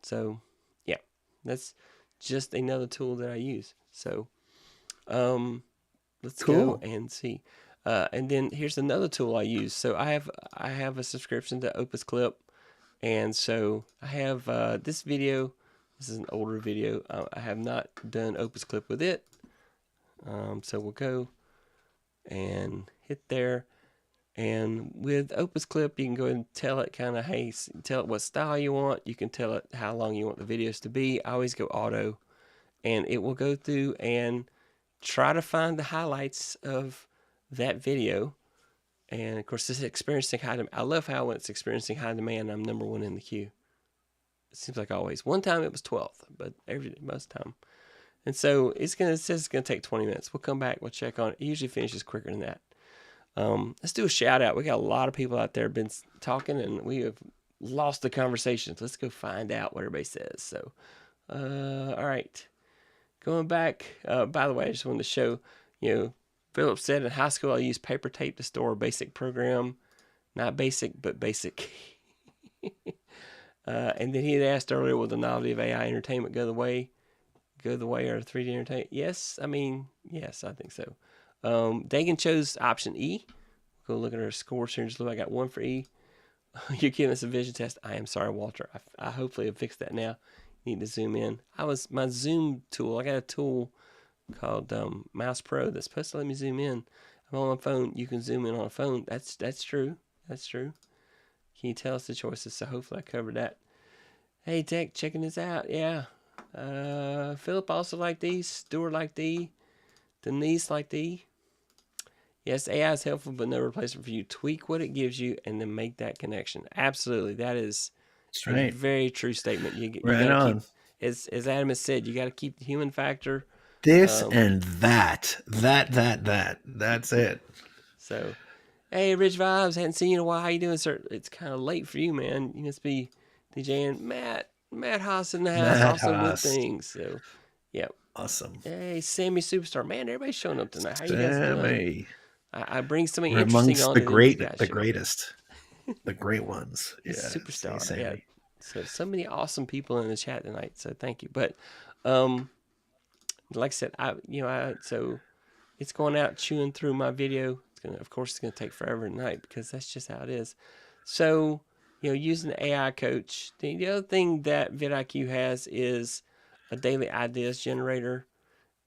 So yeah, that's just another tool that I use. So let's go and see. And then here's another tool I use. So I have a subscription to Opus Clip, and so I have this video. This is an older video. I have not done Opus Clip with it. So we'll go and hit there. And with Opus Clip, you can go ahead and tell it kind of, hey, tell it what style you want. You can tell it how long you want the videos to be. I always go auto, and it will go through and try to find the highlights of that video. And of course, this is experiencing high demand. I love how when it's experiencing high demand, I'm number 1 in the queue. It seems like always. One time it was 12th, but most time. And so it says it's gonna take 20 minutes. We'll come back. We'll check on it. It usually finishes quicker than that. Let's do a shout out. We got a lot of people out there been talking, and we have lost the conversations. Let's go find out what everybody says. So, all right, going back. By the way, I just wanted to show. You know, Philip said in high school I used paper tape to store a basic program, not basic but basic. And then he had asked earlier, will the novelty of AI entertainment go the way of 3D entertainment? Yes, I mean, yes, I think so. Dagan chose option E. Go look at our scores here. Just look, I got 1 for E. You're giving us a vision test. I am sorry, Walter. I hopefully have fixed that now. You need to zoom in. My Zoom tool. I got a tool called Mouse Pro that's supposed to let me zoom in. I'm on my phone. You can zoom in on a phone. That's true. That's true. Can you tell us the choices? So hopefully I covered that. Hey, Tech, checking this out. Yeah. Philip also liked these. Stuart liked these. Denise liked these. Yes, AI is helpful, but no replacement for you. Tweak what it gives you and then make that connection. Absolutely. That is a very true statement. You got to keep, as Adam has said, you got to keep the human factor. This and that. That's it. So, hey, Rich Vibes, hadn't seen you in a while. How you doing, sir? It's kind of late for you, man. You must be DJing. Matt Haas in the house. Also good things. So, yeah. Awesome. Hey, Sammy Superstar. Man, everybody's showing up tonight. How you guys doing? I bring something We're interesting amongst on the greatest. The great ones. Yeah. Superstar. Yeah. So many awesome people in the chat tonight. So thank you. But, like I said, so it's going out chewing through my video. Of course, it's gonna take forever tonight because that's just how it is. So, using the AI coach. The other thing that vidIQ has is a daily ideas generator,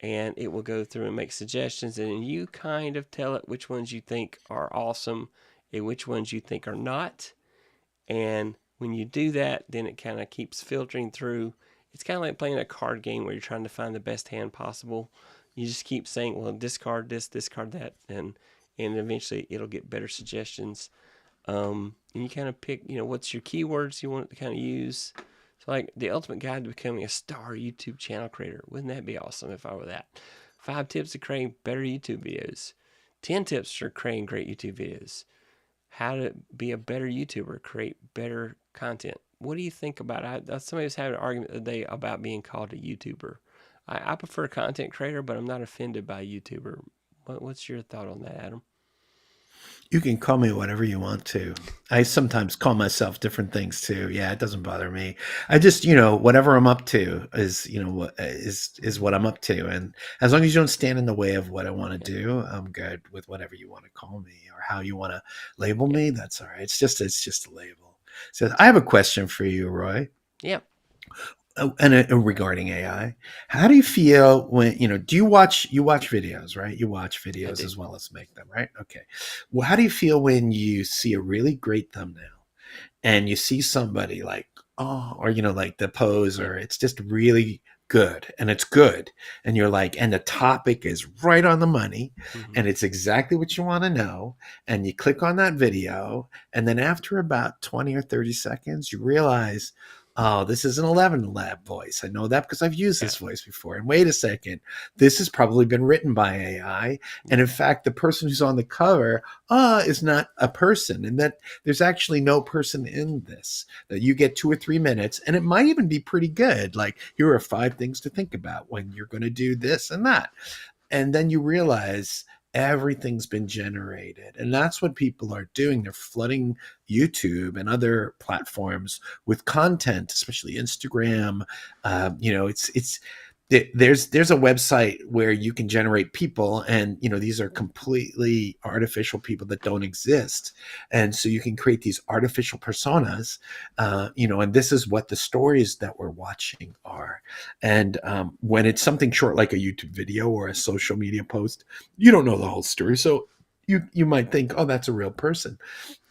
and it will go through and make suggestions, and you kind of tell it which ones you think are awesome and which ones you think are not. And when you do that, then it kind of keeps filtering through. It's kind of like playing a card game where you're trying to find the best hand possible. You just keep saying, well, discard this, discard that, and eventually it'll get better suggestions. And you kind of pick, what's your keywords you want it to kind of use. So, like, the ultimate guide to becoming a star YouTube channel creator. Wouldn't that be awesome if I were that? 5 tips to creating better YouTube videos. 10 tips for creating great YouTube videos. How to be a better YouTuber, create better content. What do you think about it? Somebody was having an argument today about being called a YouTuber. I prefer content creator, but I'm not offended by YouTuber. What's your thought on that, Adam? You can call me whatever you want to. I sometimes call myself different things too. Yeah, it doesn't bother me. I just, whatever I'm up to is, what is what I'm up to. And as long as you don't stand in the way of what I want to Yeah, do, I'm good with whatever you want to call me or how you want to label yeah, me. That's all right. It's just a label. So I have a question for you, Roy. yeah. And regarding AI, how do you feel when do you watch videos, right? You watch I videos do. as well as make them, right? Okay. Well, how do you feel when you see a really great thumbnail and you see somebody like, oh, or like the pose, Yeah. or it's just really good and it's good, and you're like, and the topic is right on the money, Mm-hmm. and it's exactly what you want to know, and you click on that video, and then after about 20 or 30 seconds you realize, oh, this is an 11 lab voice. I know that because I've used Yeah. this voice before. And wait a second, this has probably been written by AI. And in Yeah. fact, the person who's on the cover is not a person, and that there's actually no person in this. That you get 2 or 3 minutes, and it might even be pretty good. Like, here are 5 things to think about when you're going to do this and that. And then you realize everything's been generated, and that's what people are doing. They're flooding YouTube and other platforms with content, especially Instagram. It's there's a website where you can generate people, and these are completely artificial people that don't exist, and so you can create these artificial personas, and this is what the stories that we're watching are. And when it's something short like a YouTube video or a social media post, you don't know the whole story, so you might think, oh, that's a real person.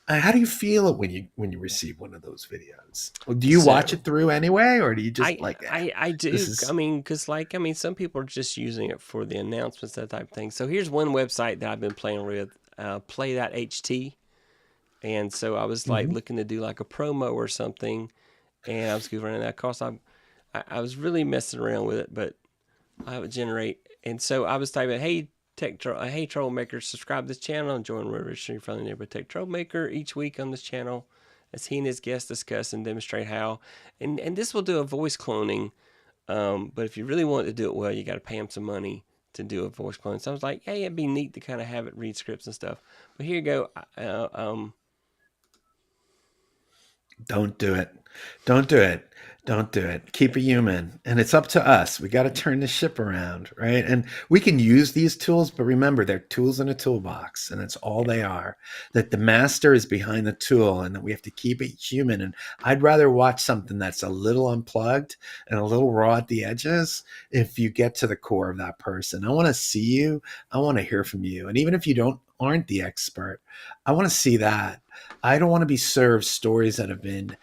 How do you feel it when you receive one of those videos? Well, do you watch So it through anyway, or do you just I like, I I this do. I is? mean, because some people are just using it for the announcements, that type of thing. So here's one website that I've been playing with, play.ht. And so I was like Mhm. looking to do like a promo or something, and I was goofing around that. Of course, I was really messing around with it, but I would generate. And so I was typing, hey, hey, Troublemaker, subscribe to this channel and join Revolutionary Friendly Neighborhood Tech Troublemaker each week on this channel as he and his guests discuss and demonstrate how. And this will do a voice cloning. But if you really want to do it well, you got to pay him some money to do a voice clone. So I was like, hey, it'd be neat to kind of have it read scripts and stuff. But here you go. Don't do it. Don't do it. Don't do it. Keep it human. And it's up to us. We got to turn the ship around, right? And we can use these tools, but remember, they're tools in a toolbox, and that's all Yeah, they are. That the master is behind the tool, and that we have to keep it human. And I'd rather watch something that's a little unplugged and a little raw at the edges if you get to the core of that person. I want to see you. I want to hear from you. And even if you aren't the expert, I want to see that. I don't want to be served stories that have been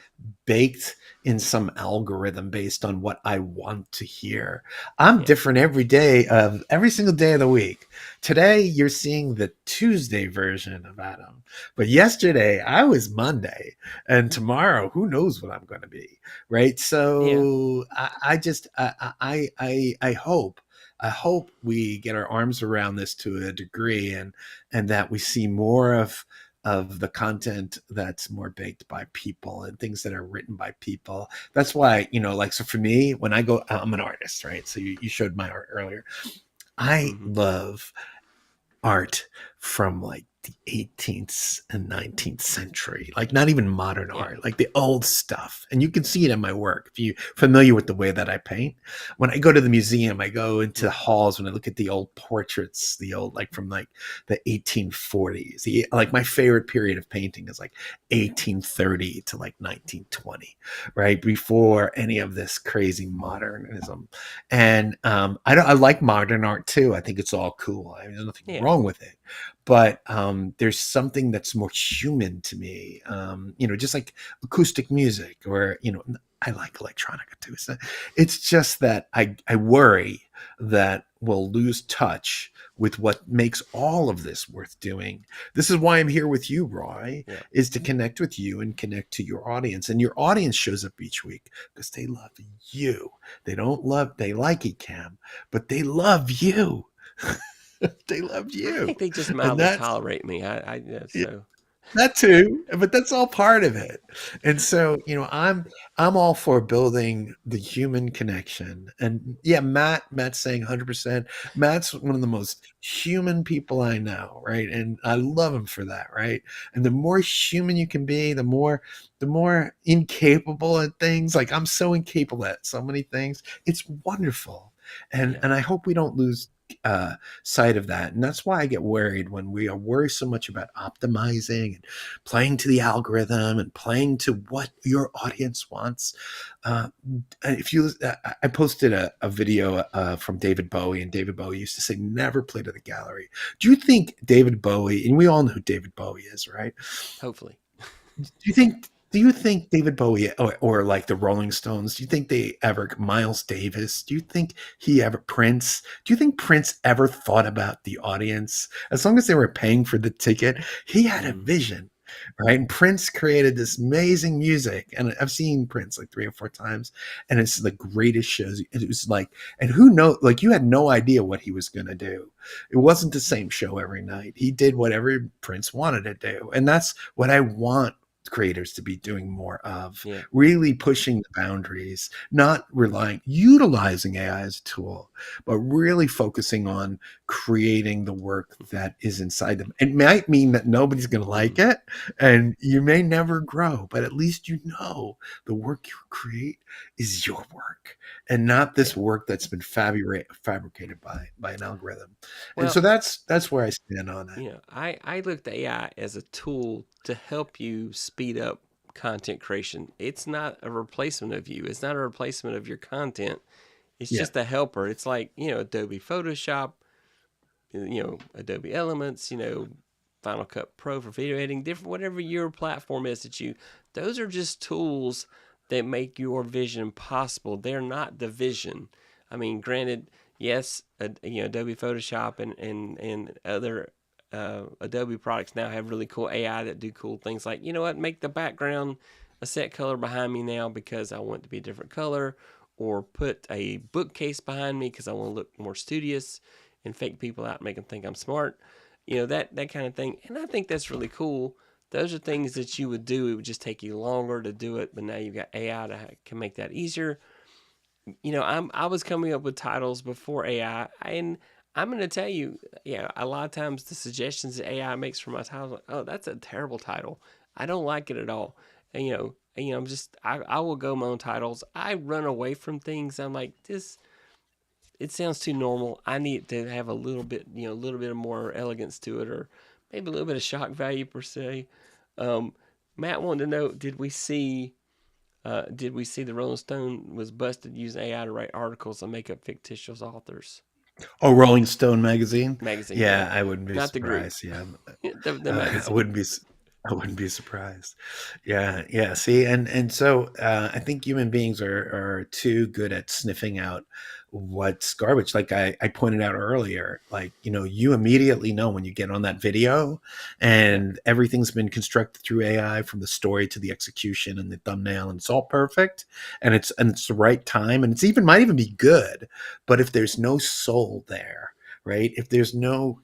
baked in some algorithm based on what I want to hear. I'm yeah, different every day of every single day of the week. Today you're seeing the Tuesday version of Adam, but yesterday I was Monday, and tomorrow who knows what I'm going to be, right? yeah, So I just I hope. I hope we get our arms around this to a degree, and that we see more of the content that's more baked by people and things that are written by people. That's why, like, so for me, when I go, I'm an artist, right? So you showed my art earlier. I mm-hmm, love art from like the 18th and 19th century, like not even modern yeah, art, like the old stuff. And you can see it in my work if you're familiar with the way that I paint. When I go to the museum, I go into the mm, halls, when I look at the old portraits, the old, like from like the 1840s. Like my favorite period of painting is like 1830 to like 1920, right? Before any of this crazy modernism. And I like modern art too. I think it's all cool. I mean, there's nothing yeah, wrong with it, but there's something that's more human to me. Just like acoustic music, or I like electronica too. It's just that I worry that we'll lose touch with what makes all of this worth doing. This is why I'm here with you, Roy, Yeah. is to connect with you and connect to your audience. And your audience shows up each week because they love you. They like Ecamm, but they love you. They love I you. think they just And mildly that's tolerate me. Yeah, so that too, but that's all part of it. And so, I'm all for building the human connection. And yeah, Matt's saying 100%. Matt's one of the most human people I know, right? And I love him for that, right? And the more human you can be, the more incapable at things. Like I'm so incapable at so many things. It's wonderful. And yeah. and I hope we don't lose uh side of that. And that's why I get worried when we are worried so much about optimizing and playing to the algorithm and playing to what your audience wants. Uh, if you, I posted a video from David Bowie, and David Bowie used to say, "Never play to the gallery." Do you think David Bowie, and we all know who David Bowie is, right? Hopefully. Do you think David Bowie or like the Rolling Stones, do you think they ever Miles Davis, do you think he ever Prince, do you think Prince ever thought about the audience? As long as they were paying for the ticket, he had a Mm, vision, right? And Prince created this amazing music. And I've seen Prince like 3 or 4 times, and it's the greatest shows. It was like, and who know, like you had no idea what he was gonna do. It wasn't the same show every night. He did whatever Prince wanted to do. And that's what I want creators to be doing more of, yeah. really pushing the boundaries, not utilizing AI as a tool, but really focusing on creating the work that is inside them. It might mean that nobody's going to like Mm, it and you may never grow, but at least the work you create is your work and not this yeah. work that's been fabricated by an algorithm. And so Well, that's where I stand on it. I look at AI as a tool to help you speed up content creation. It's not a replacement of you. It's not a replacement of your content. It's Yeah. just a helper. It's like, Adobe Photoshop, Adobe Elements, Final Cut Pro for video editing, different whatever your platform is those are just tools that make your vision possible. They're not the vision. I mean, granted, yes, Adobe Photoshop and other Adobe products now have really cool AI that do cool things like, make the background a set color behind me now because I want it to be a different color, or put a bookcase behind me because I want to look more studious and fake people out and make them think I'm smart. That kind of thing. And I think that's really cool. Those are things that you would do. It would just take you longer to do it, but now you've got AI that can make that easier. I was coming up with titles before AI, and I'm going to tell you, a lot of times the suggestions that AI makes for my titles, like, oh, that's a terrible title. I don't like it at all. I will go my own titles. I run away from things. I'm like, this it sounds too normal. I need it to have a little bit, a little bit of more elegance to it, or maybe a little bit of shock value per se. Um, Matt wanted to know: Did we see the Rolling Stone was busted using AI to write articles and make up fictitious authors? Oh, Rolling Stone magazine. Magazine, yeah, Yeah, I wouldn't be not the group, surprised. Yeah, the I magazine. wouldn't be. I wouldn't be surprised. Yeah, yeah. See, and so I think human beings are too good at sniffing out what's garbage. Like I pointed out earlier, like you immediately know when you get on that video, Yeah, and everything's been constructed through AI from the story to the execution and the thumbnail, and it's all perfect, and it's the right time, and it's even might even be good, but if there's no soul there, right? If there's no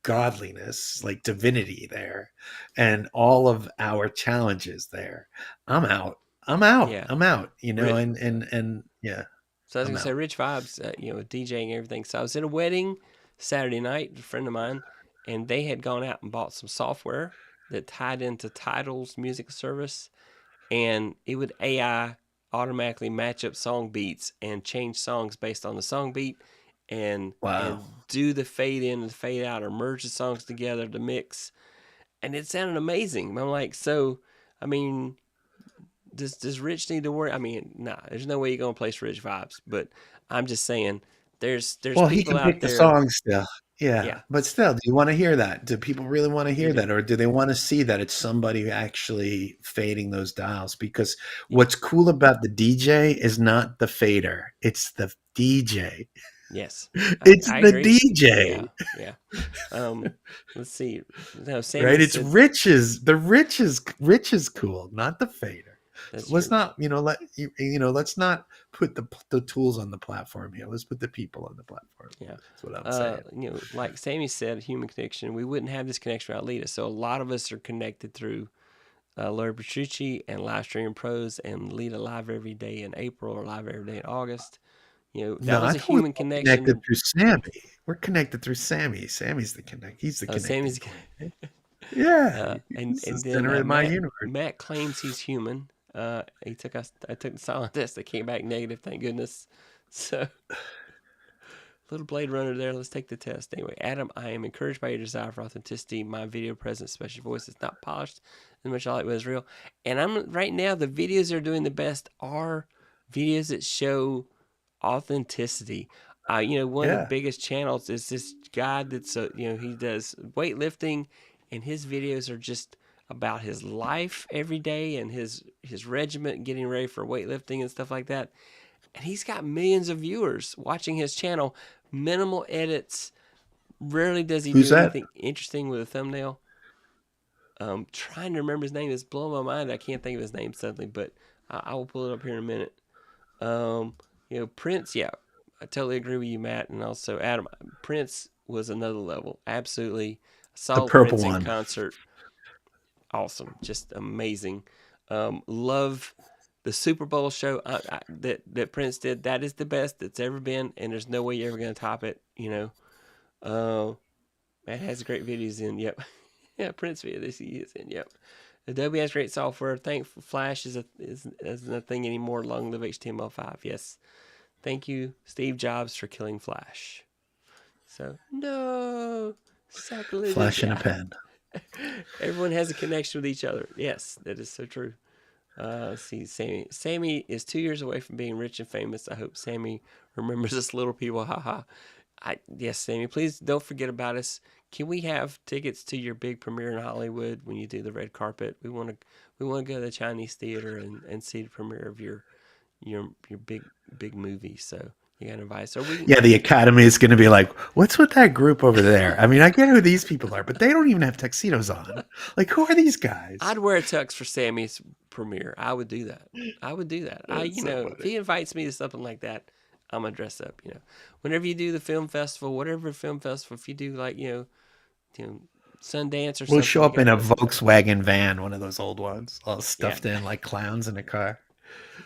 godliness, like divinity there, and all of our challenges there, I'm out. I'm out. yeah. I'm out. Rich, And yeah, so I was I'm gonna say out. Rich Vibes, DJing and everything. So I was at a wedding Saturday night, a friend of mine, and they had gone out and bought some software that tied into Tidal's music service, and it would AI automatically match up song beats and change songs based on the song beat, and Wow. and do the fade in and fade out, or merge the songs together to mix, and it sounded amazing. I'm like, so, I mean, does Rich need to worry? I mean, nah, there's no way you're gonna place Rich Vibes, but I'm just saying, there's Well, he people can out pick the there. song still. Yeah, Yeah, but still, do you want to hear that? Do people really want to you hear do. that, or do they want to see that it's somebody actually fading those dials? Because Yeah. what's cool about the DJ is not the fader; it's the DJ. Yes. It's I the agree. DJ, Yeah. Yeah. Um, let's see. No, Sammy right? It's said riches. The rich is cool, not the fader. So that's let's true. not, let's not put the tools on the platform here. Let's put the people on the platform. Yeah. That's what I'm saying. Like Sammy said, human connection. We wouldn't have this connection without Lita. So a lot of us are connected through Laura Petrucci and Live Stream Pros and Lita live every day in April or live every day in August. That No, was I a thought we human were connection. connected through Sammy. We're connected through Sammy. Sammy's the connect. He's the connecting Sammy's, point. Yeah, and he's the and then center of my universe. Matt claims he's human. He took us. I took the silent test. They came back negative. Thank goodness. So little Blade Runner there. Let's take the test. Anyway, Adam, I am encouraged by your desire for authenticity. My video presence, special voice is not polished as much as I like, but it's real. And I'm right now, the videos that are doing the best are videos that show authenticity. One of the Yeah. biggest channels is this guy that's, he does weightlifting, and his videos are just about his life every day and his regiment, getting ready for weightlifting and stuff like that. And he's got millions of viewers watching his channel. Minimal edits. Rarely does he Who's do that? anything interesting with a thumbnail. Trying to remember his name. It's blowing my mind. I can't think of his name suddenly, but I will pull it up here in a minute. Prince. Yeah, I totally agree with you, Matt, and also Adam. Prince was another level. Absolutely. I The saw purple Prince in one. concert. Awesome. Just amazing. Love the Super Bowl show that Prince did. That is the best that's ever been, and there's no way you're ever going to top it. Matt has great videos in. Yep. Yeah, Prince video. This he is in. Yep. Adobe has great software. Thankful Flash isn't a thing anymore. Long live HTML5. Yes. Thank you, Steve Jobs, for killing Flash. So no sacrilegious. Flash and a Yeah. pen. Everyone has a connection with each other. Yes, that is so true. See, Sammy. Sammy is 2 years away from being rich and famous. I hope Sammy remembers us little people. Haha. Yes, Sammy. Please don't forget about us. Can we have tickets to your big premiere in Hollywood when you do the red carpet? We want to go to the Chinese theater and see the premiere of your big movie. So you got to invite us. Or we Yeah, the Academy is going to be like, what's with that group over there? I mean, I get who these people are, but they don't even have tuxedos on. Like, who are these guys? I'd wear a tux for Sammy's premiere. I would do that. I would do that. That's so If funny. he invites me to something like that, I'm gonna dress up. Whenever you do the film festival, whatever film festival, if you do like Sundance or We'll show something, you up got in to a go for that. Volkswagen van, one of those old ones, all Yeah. stuffed in like clowns in a car.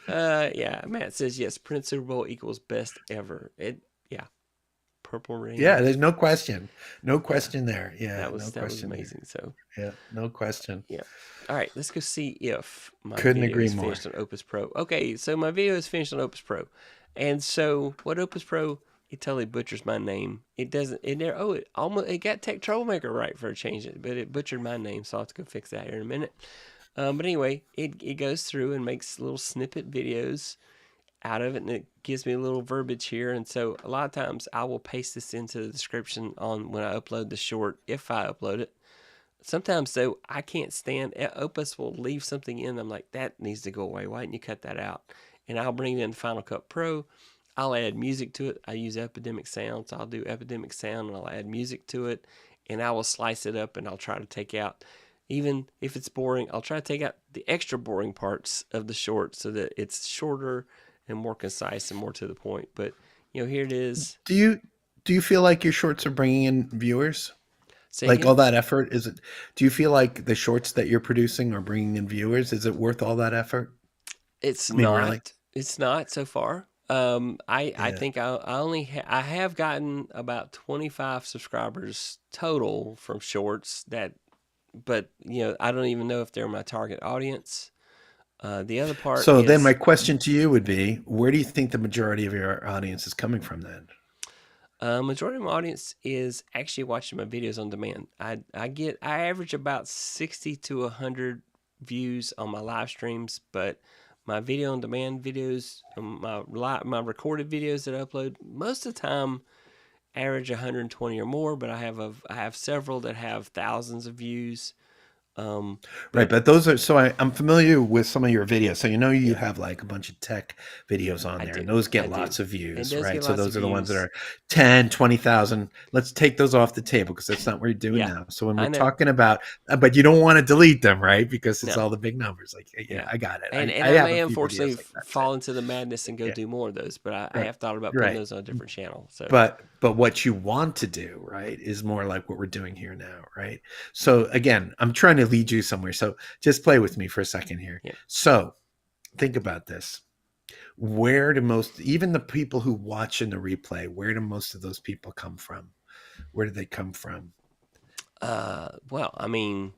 Yeah. Matt says yes. Prince Super Bowl equals best ever. Yeah. Purple Yeah, Rain. there's no question. No Yeah. question there. Yeah, no That was question there. amazing. So Yeah, no question. yeah. All right, let's go see if my Couldn't video agree is more. finished on Opus Pro. Okay, so my video is finished on Opus Pro. And so what Opus Pro, it totally butchers my name. It doesn't it got Tech Troublemaker right for a change it, but it butchered my name, so I'll have to go fix that here in a minute. But anyway, it goes through and makes little snippet videos out of it, and it gives me a little verbiage here. And so a lot of times I will paste this into the description on when I upload the short, if I upload it. Sometimes though I can't stand Opus will leave something in. I'm like, that needs to go away. Why didn't you cut that out? And I'll bring it in Final Cut Pro. I'll add music to it. I use Epidemic Sound, so I'll do Epidemic Sound and I'll add music to it, and I will slice it up and I'll try to take out, even if it's boring, I'll try to take out the extra boring parts of the short so that it's shorter and more concise and more to the point. But here it is. Do you feel like your shorts are bringing in viewers? Say Like all again. that effort, is it? Do you feel like the shorts that you're producing are bringing in viewers? Is it worth all that effort? It's I mean, really? not. It's not so far. I Yeah. think I only I have gotten about 25 subscribers total from shorts that, but I don't even know if they're my target audience. The other part So then my is question to you would be, where do you think the majority of your audience is coming from then? majority of my audience is actually watching my videos on demand. I average about 60 to 100 views on my live streams, but my video on demand videos, my recorded videos that I upload, most of the time average 120 or more, but I have several that have thousands of views. Right, But but those are so I'm familiar with some of your videos. So you yeah, have like a bunch of tech videos on I there, and do. those I get do. lots of And views, those get right? So lots of those are the ones that views. are 10, 20,000. Let's take those off the table because that's not what we're doing Yeah, now. So when we're I know. talking about, but you don't want to delete them, right? Because it's No. all the big numbers. Like, yeah, Yeah. I got it. And I I have a may few unfortunately videos like that too. fall into the madness and go Yeah, do more of those, but I right, have thought about putting right. those on a different channel. So, But what you want to do, right, is more like what we're doing here now, right? So again, I'm trying to lead you somewhere. So just play with me for a second here. yeah. So think about this. Where do most, even the people who watch in the replay, where do most of those people come from? Where do they come from? Well, I mean,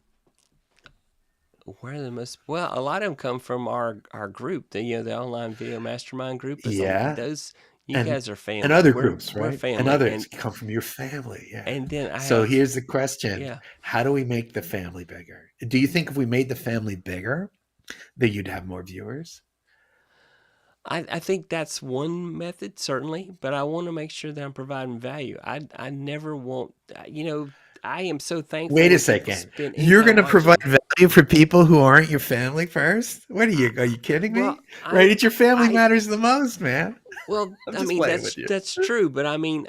where are the most? Well, a lot of them come from our group, the online video mastermind group. But Yeah, those, you and guys are and family. other We're groups, we're right? And family, others come from your family. Yeah. and then I So have, here's the question: yeah. how do we make the family bigger? Do you think if we made the family bigger, that you'd have more viewers? I think that's one method, certainly, but I want to make sure that I'm providing value. I never want, I am so thankful Wait a when people second. spend any You're time going to provide watching. value for people who aren't your family first? What I, are you kidding well, me? Right? It's your family I, matters the most, man. well, I'm I just mean playing with you. that's true, but I mean,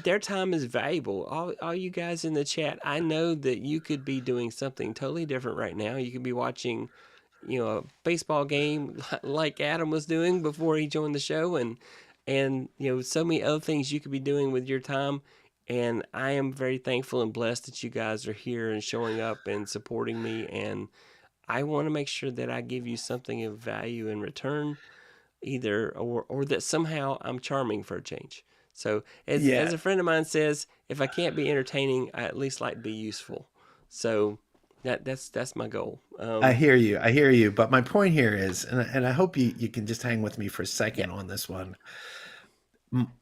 their time is valuable. All you guys in the chat, I know that you could be doing something totally different right now. You could be watching, a baseball game like Adam was doing before he joined the show, and so many other things you could be doing with your time. And I am very thankful and blessed that you guys are here and showing up and supporting me. And I want to make sure that I give you something of value in return, either or that somehow I'm charming for a change. So as Yeah, a friend of mine says, if I can't be entertaining, I at least like to be useful. So that's my goal. I hear you. I hear you. But my point here is, and I hope you can just hang with me for a Yeah, second on this one.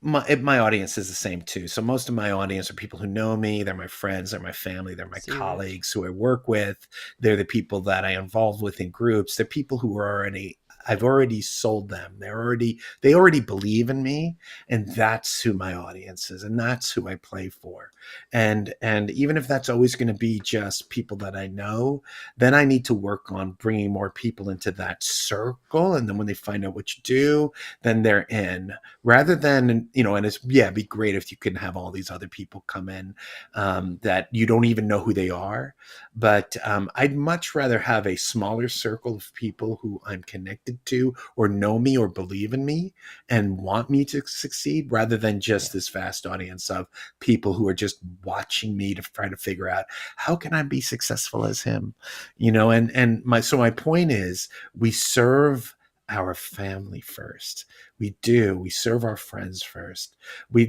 My audience is the same too. So most of my audience are people who know me. They're my friends. They're my family. They're my see Rich. colleagues who I work with. They're the people that I involve with in groups. They're people who are already I've already sold them. They already believe in me, and that's who my audience is, and that's who I play for. And even if that's always going to be just people that I know, then I need to work on bringing more people into that circle. And then when they find out what you do, then they're in rather than and it's yeah it'd be great if you can have all these other people come in that you don't even know who they are, but I'd much rather have a smaller circle of people who I'm connected to or know me or believe in me and want me to succeed rather than Yeah, just this vast audience of people who are just watching me to try to figure out how can I be successful as him, and my point is we serve our family first. We do. We serve our friends first.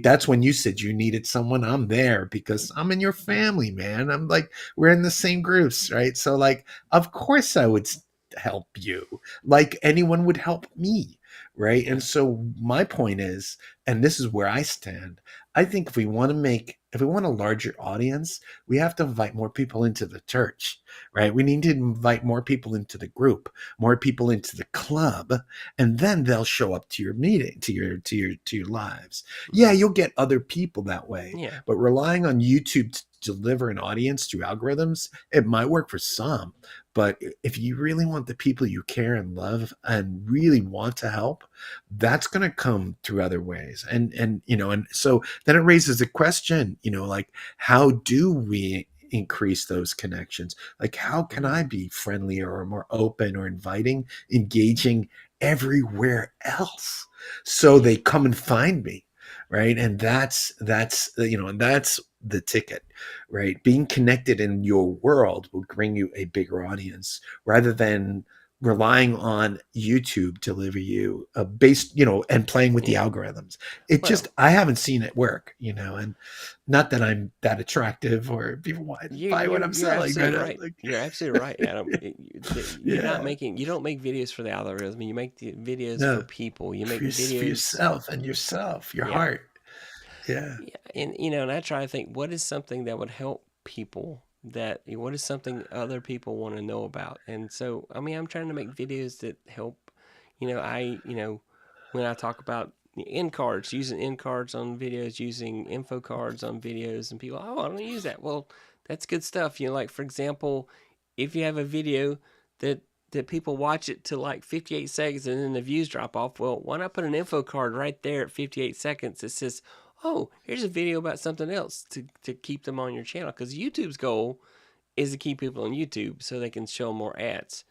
That's when you said you needed someone. I'm there because I'm in your family, man. I'm like, we're in the same groups, right? So like, of course I would help you like anyone would help me, right? yeah, And so my point is, and this is where I stand, I think if we want a larger audience, we have to invite more people into the church, right? We need to invite more people into the group, more people into the club, and then they'll show up to your meeting, to your lives. Yeah, hmm you'll get other people that way, yeah, but relying on YouTube to deliver an audience through algorithms, it might work for some, but if you really want the people you care and love and really want to help, that's going to come through other ways. And so then it raises a question, like how do we increase those connections? Like how can I mm, be friendlier or more open or inviting, engaging everywhere else so yeah, they come and find me, right? And that's the ticket, right? Being connected in your world will bring you a bigger audience rather than relying on YouTube to deliver you a base, and playing with the yeah. algorithms. It just Well, I haven't seen it work, and not that I'm that attractive or people want to buy what I'm you're selling, but absolutely right. like, You're absolutely right, Adam. yeah, You don't make videos for the algorithm. You make the videos for no, people. You for, make for videos. yourself and yourself, your Yeah, heart. Yeah. yeah, and I try to think what is something that would help people. What is something other people want to know about? And so, I mean, I'm trying to make videos that help. When I talk about end cards, using end cards on videos, using info cards on videos, and people, oh, I don't use that. Well, that's good stuff. Like for example, if you have a video that people watch it to like 58 seconds and then the views drop off, well, why not put an info card right there at 58 seconds that says, oh, here's a video about something else to keep them on your channel? Because YouTube's goal is to keep people on YouTube so they can show more ads.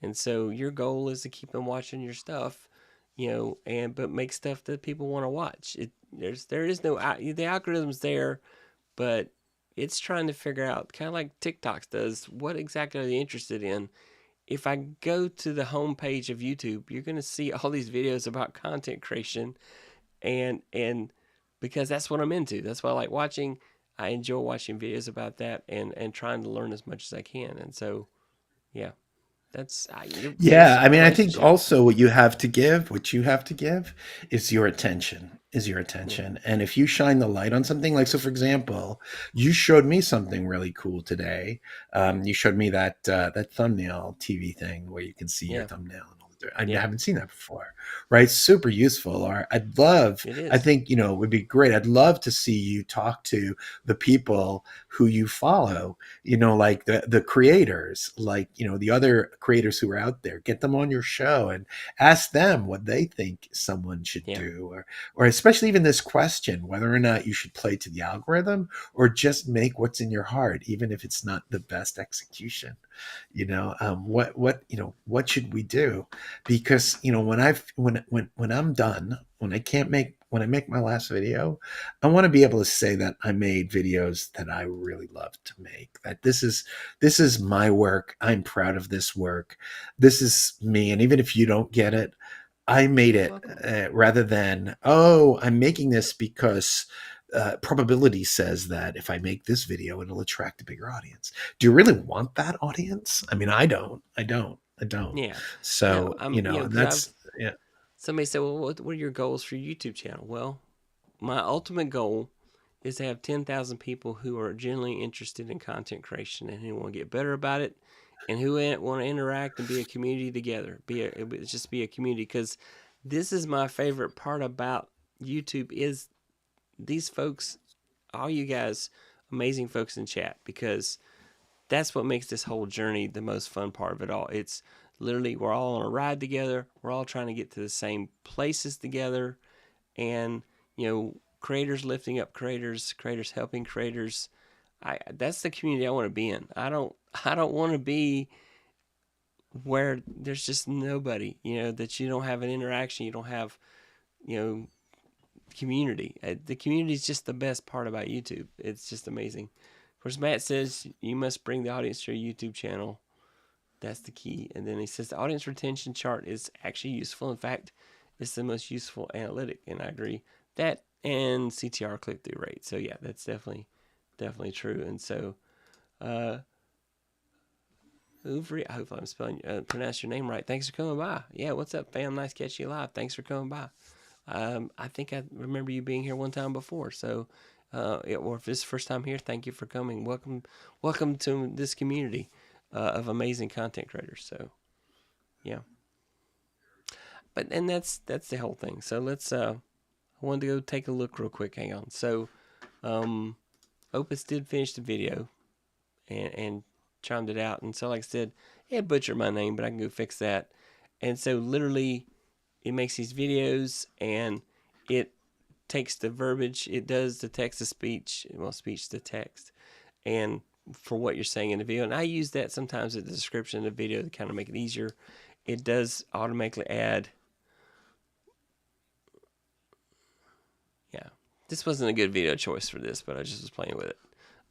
And so your goal is to keep them watching your stuff, but make stuff that people want to watch. There is no, the algorithm's there, but it's trying to figure out, kind of like TikTok does, what exactly are they interested in. If I go to the homepage of YouTube, you're going to see all these videos about content creation, and because that's what I'm into. That's what I like watching. I enjoy watching videos about that and trying to learn as much as I can. And so, yeah, Yeah, it's I our mean, I think relationship. also what you have to give is your attention, Yeah, And if you shine the light on something, like, so for example, you showed me something really cool today. You showed me that thumbnail TV thing where you can see your yeah, thumbnail and all that. I yeah. haven't seen that before, right? Super useful. Or It I is. think, it would be great. I'd love to see you talk to the people who you follow, like the creators, like, the other creators who are out there, get them on your show and ask them what they think someone should Yeah, do, or especially even this question, whether or not you should play to the algorithm or just make what's in your heart, even if it's not the best execution. What should we do? Because, when I'm done, when I make my last video, I want to be able to say that I made videos that I really love to make. That this is my work. I'm proud of this work. This is me. And even if you don't get it, I made you're it, welcome. rather than, oh, I'm making this because probability says that if I make this video, it'll attract a bigger audience. Do you really want that audience? I mean, I don't. I don't. Yeah. No, So, and because that's, yeah. somebody said, well, what are your goals for your YouTube channel? Well, my ultimate goal is to have 10,000 people who are genuinely interested in content creation and who want to get better about it, and who want to interact and be a community together. Just be a community, because this is my favorite part about YouTube is these folks, all you guys, amazing folks in chat, because that's what makes this whole journey the most fun part of it all. It's literally, we're all on a ride together. We're all trying to get to the same places together, and creators lifting up creators, creators helping creators. That's the community I want to be in. I don't want to be where there's just nobody, that you don't have an interaction, you don't have, you know, community. The community is just the best part about YouTube. It's just amazing. Of course, Matt says you must bring the audience to your YouTube channel. That's the key. And then he says the audience retention chart is actually useful. In fact, it's the most useful analytic, and I agree. That and CTR click through rate. So yeah, that's definitely true. And so, Uvri, I hope I'm pronounce your name right. Thanks for coming by. Yeah, what's up, fam? Nice catching you live. Thanks for coming by. I think I remember you being here one time before. So, or if this is the first time here, thank you for coming. Welcome to this community of amazing content creators. So, yeah. And that's the whole thing. So let's. I wanted to go take a look real quick. Hang on. So, Opus did finish the video, and chimed it out. And so, like I said, it butchered my name, but I can go fix that. And so, literally, it makes these videos, and it takes the verbiage. It does the text to speech, well, speech to text, and for what you're saying in the video. And I use that sometimes in the description of the video to kind of make it easier. It does automatically add. Yeah, this wasn't a good video choice for this, but I just was playing with it.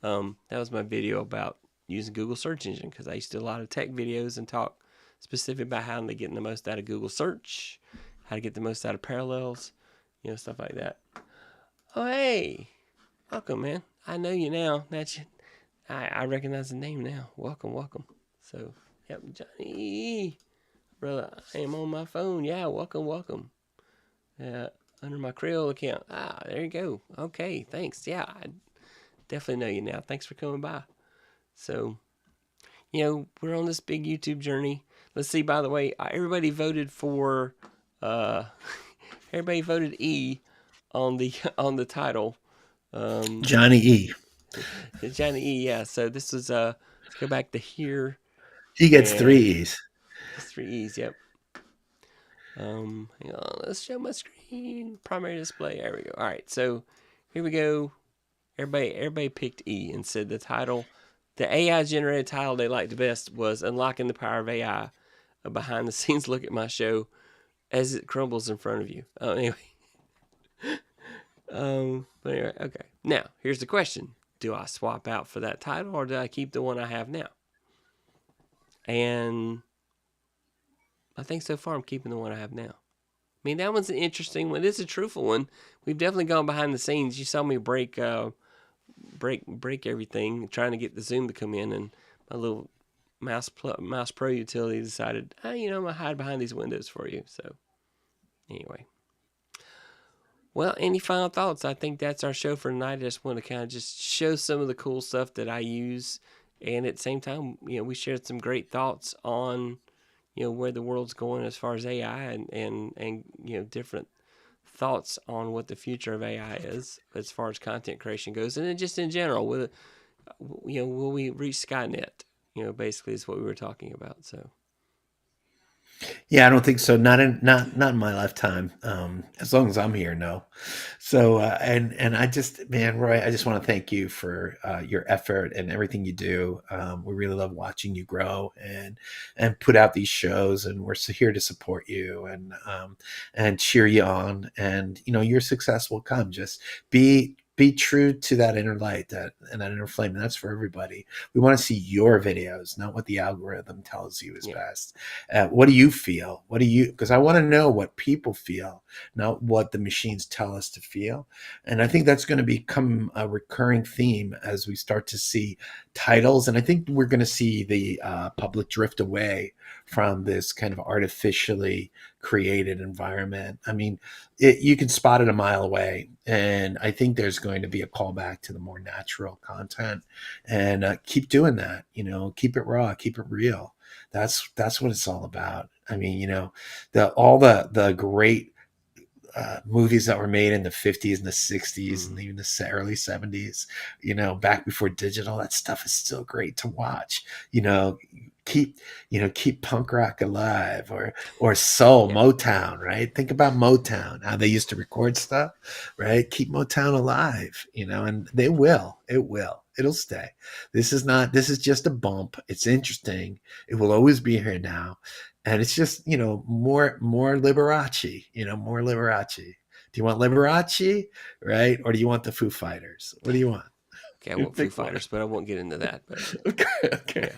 That was my video about using Google search engine, because I used to do a lot of tech videos and talk specific about how to get the most out of Google search, how to get the most out of parallels, stuff like that. Oh, hey, welcome, man. I know you now. I recognize the name now. Welcome. So, yep, Johnny, brother, I am on my phone. Yeah, welcome. Under my Creole account. There you go. Okay, thanks. Yeah, I definitely know you now. Thanks for coming by. So, we're on this big YouTube journey. Let's see, by the way, everybody voted for, uh, everybody voted E on the on the title. Um, Johnny E. Johnny E. Yeah. So this is let's go back to here He gets three and E's. it's 3 E's. Yep. Hang on. Let's show my screen. Primary display. There we go. All right. So here we go. Everybody picked E and said the title, the AI generated title they liked the best was "Unlocking the Power of AI." A behind the scenes look at my show as it crumbles in front of you. Oh, anyway. But anyway, okay. Now here's the question: do I swap out for that title, or do I keep the one I have now? And I think so far I'm keeping the one I have now. I mean, that one's an interesting one. It's a truthful one. We've definitely gone behind the scenes. You saw me break everything, trying to get the Zoom to come in, and my little Mouse Pro utility decided, I'm gonna hide behind these windows for you. So anyway, well, any final thoughts? I think that's our show for tonight. I just want to kind of just show some of the cool stuff that I use, and at the same time, we shared some great thoughts on where the world's going as far as AI and different thoughts on what the future of AI is as far as content creation goes, and then just in general, will we reach Skynet? Basically, is what we were talking about. So Yeah, I don't think so. Not in my lifetime. As long as I'm here, no. So and I just, man, Roy, I just want to thank you for your effort and everything you do. We really love watching you grow and put out these shows, and we're here to support you and cheer you on. And your success will come. Just be true to that inner light, that inner flame, and that's for everybody. We want to see your videos, not what the algorithm tells you is yeah, best. What do you feel? Because I want to know what people feel, not what the machines tell us to feel. And I think that's going to become a recurring theme as we start to see titles. And I think we're going to see the public drift away from this kind of artificially created environment. I mean, you can spot it a mile away. And I think there's going to be a callback to the more natural content, and keep doing that. Keep it raw, keep it real. That's what it's all about. I mean, all the great movies that were made in the 50s and the 60s and mm, even the early 70s, back before digital. That stuff is still great to watch. you know keep keep punk rock alive, or soul, yeah, Motown, right? Think about Motown, how they used to record stuff, right? Keep Motown alive, and it'll stay. This is just a bump. It's interesting. It will always be here now. And it's just, more Liberace, more Liberace. Do you want Liberace, right? Or do you want the Foo Fighters? What do you want? okay. I want Foo Pick one. Fighters, but I won't get into that. But Okay, okay. yeah,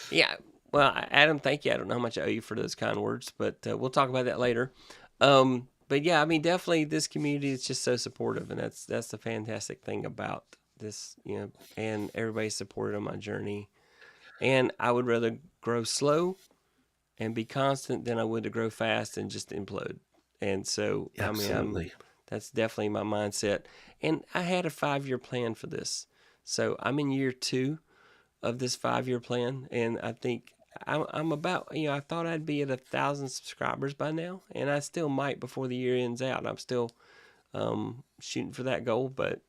yeah. Well, Adam, thank you. I don't know how much I owe you for those kind words, but we'll talk about that later. But yeah, I mean, definitely this community is just so supportive, and that's the fantastic thing about this, and everybody's supported on my journey. And I would rather grow slow and be constant than I would to grow fast and just implode. And so, I mean, Absolutely. that's definitely my mindset. And I had a 5 year plan for this. So I'm in year 2 of this 5 year plan. And I think I'm about, I thought I'd be at 1,000 subscribers by now. And I still might before the year ends out. I'm still shooting for that goal, but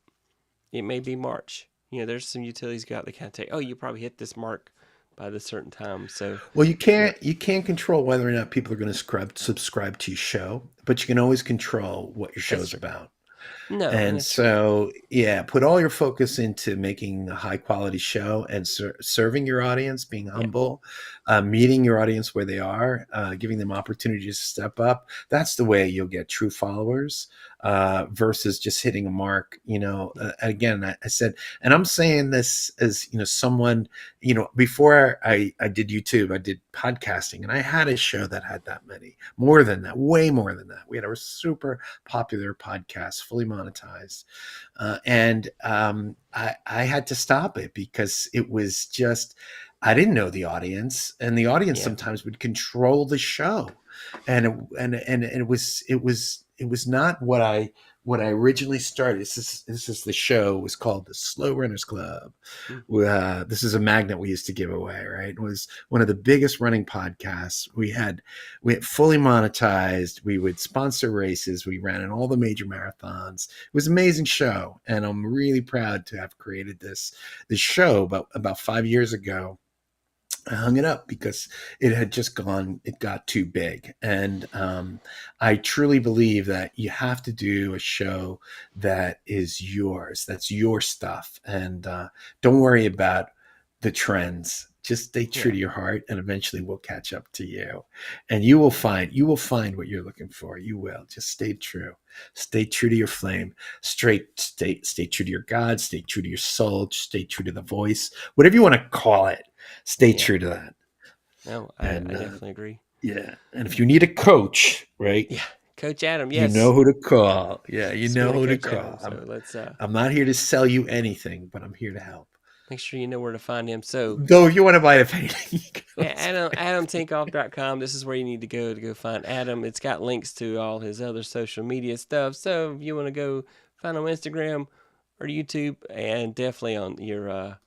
it may be March. There's some utilities go out that kind of take, oh, you probably hit this mark by this certain time. So, Well, you yeah. can't you can't control whether or not people are going to subscribe to your show, but you can always control what your That's show's true. about. No, and And that's true. so, yeah, put all your focus into making a high quality show and serving your audience, being Yeah. humble, meeting your audience where they are, giving them opportunities to step up. That's the way you'll get true followers versus just hitting a mark. Yeah. Again, I said, and I'm saying this as, someone, before I did YouTube, I did podcasting, and I had a show that had that many, more than that, way more than that. We had a super popular podcast, fully monetized, and I had to stop it because it was just, I didn't know the audience, and the audience Yeah. sometimes would control the show, and it was not what I originally started. This is the show was called the Slow Runners Club. Mm. This is a magnet we used to give away. Right, it was one of the biggest running podcasts. We had fully monetized. We would sponsor races. We ran in all the major marathons. It was an amazing show, and I'm really proud to have created this show about 5 years ago. I hung it up because it had just it got too big. And I truly believe that you have to do a show that is yours, that's your stuff. And don't worry about the trends. Just stay true to your heart, and eventually we'll catch up to you. And you will find what you're looking for. You will. Just stay true. Stay true to your flame. Stay true to your God. Stay true to your soul. Stay true to the voice. Whatever you want to call it. Stay true to that. No, I definitely agree. Yeah. And if you need a coach, right? Yeah. Coach Adam, yes. You know who to call. Yeah, you know who to Coach call. Adam, so let's I'm not here to sell you anything, but I'm here to help. Make sure you know where to find him. So though, if you want to buy the painting, AdamTinkoff.com. This is where you need to go find Adam. It's got links to all his other social media stuff. So if you want to go find him on Instagram or YouTube, and definitely on your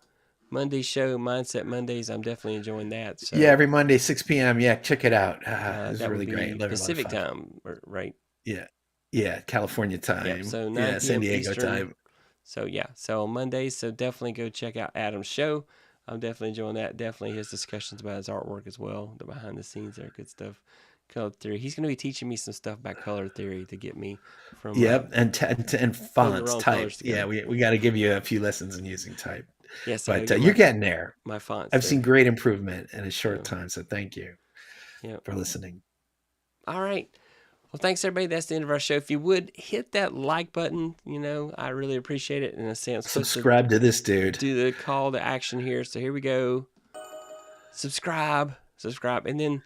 Monday show, Mindset Mondays, I'm definitely enjoying that. So yeah, every Monday 6 p.m. Yeah, check it out. It's really great. Pacific time, right? Yeah, California time. Yep, so 9 p.m. San Diego Eastern time. So on Mondays, so definitely go check out Adam's show. I'm definitely enjoying that. Definitely his discussions about his artwork as well. The behind the scenes there, good stuff. Color theory. He's going to be teaching me some stuff about color theory to get me from. Yep, and fonts, type. Yeah, we got to give you a few lessons in using type. Yes, but you're getting there. My fonts. I've seen great improvement in a short time, so thank you for listening. All right. Well, thanks, everybody. That's the end of our show. If you would, hit that like button. I really appreciate it. In a sense, subscribe to this dude. Do the call to action here. So here we go. Subscribe. And then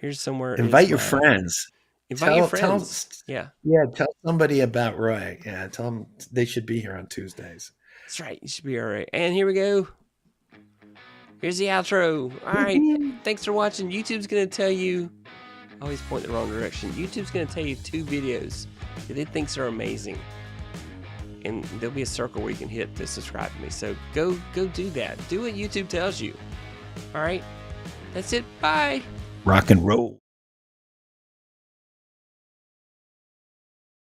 here's somewhere. Invite your friends. Invite your friends. Yeah, tell somebody about Roy. Yeah, tell them they should be here on Tuesdays. That's right. You should be all right. And here we go. Here's the outro. All right. Thanks for watching. YouTube's going to tell you... I always point the wrong direction. YouTube's going to tell you 2 videos that it thinks are amazing. And there'll be a circle where you can hit to subscribe to me. So go do that. Do what YouTube tells you. All right? That's it. Bye. Rock and roll.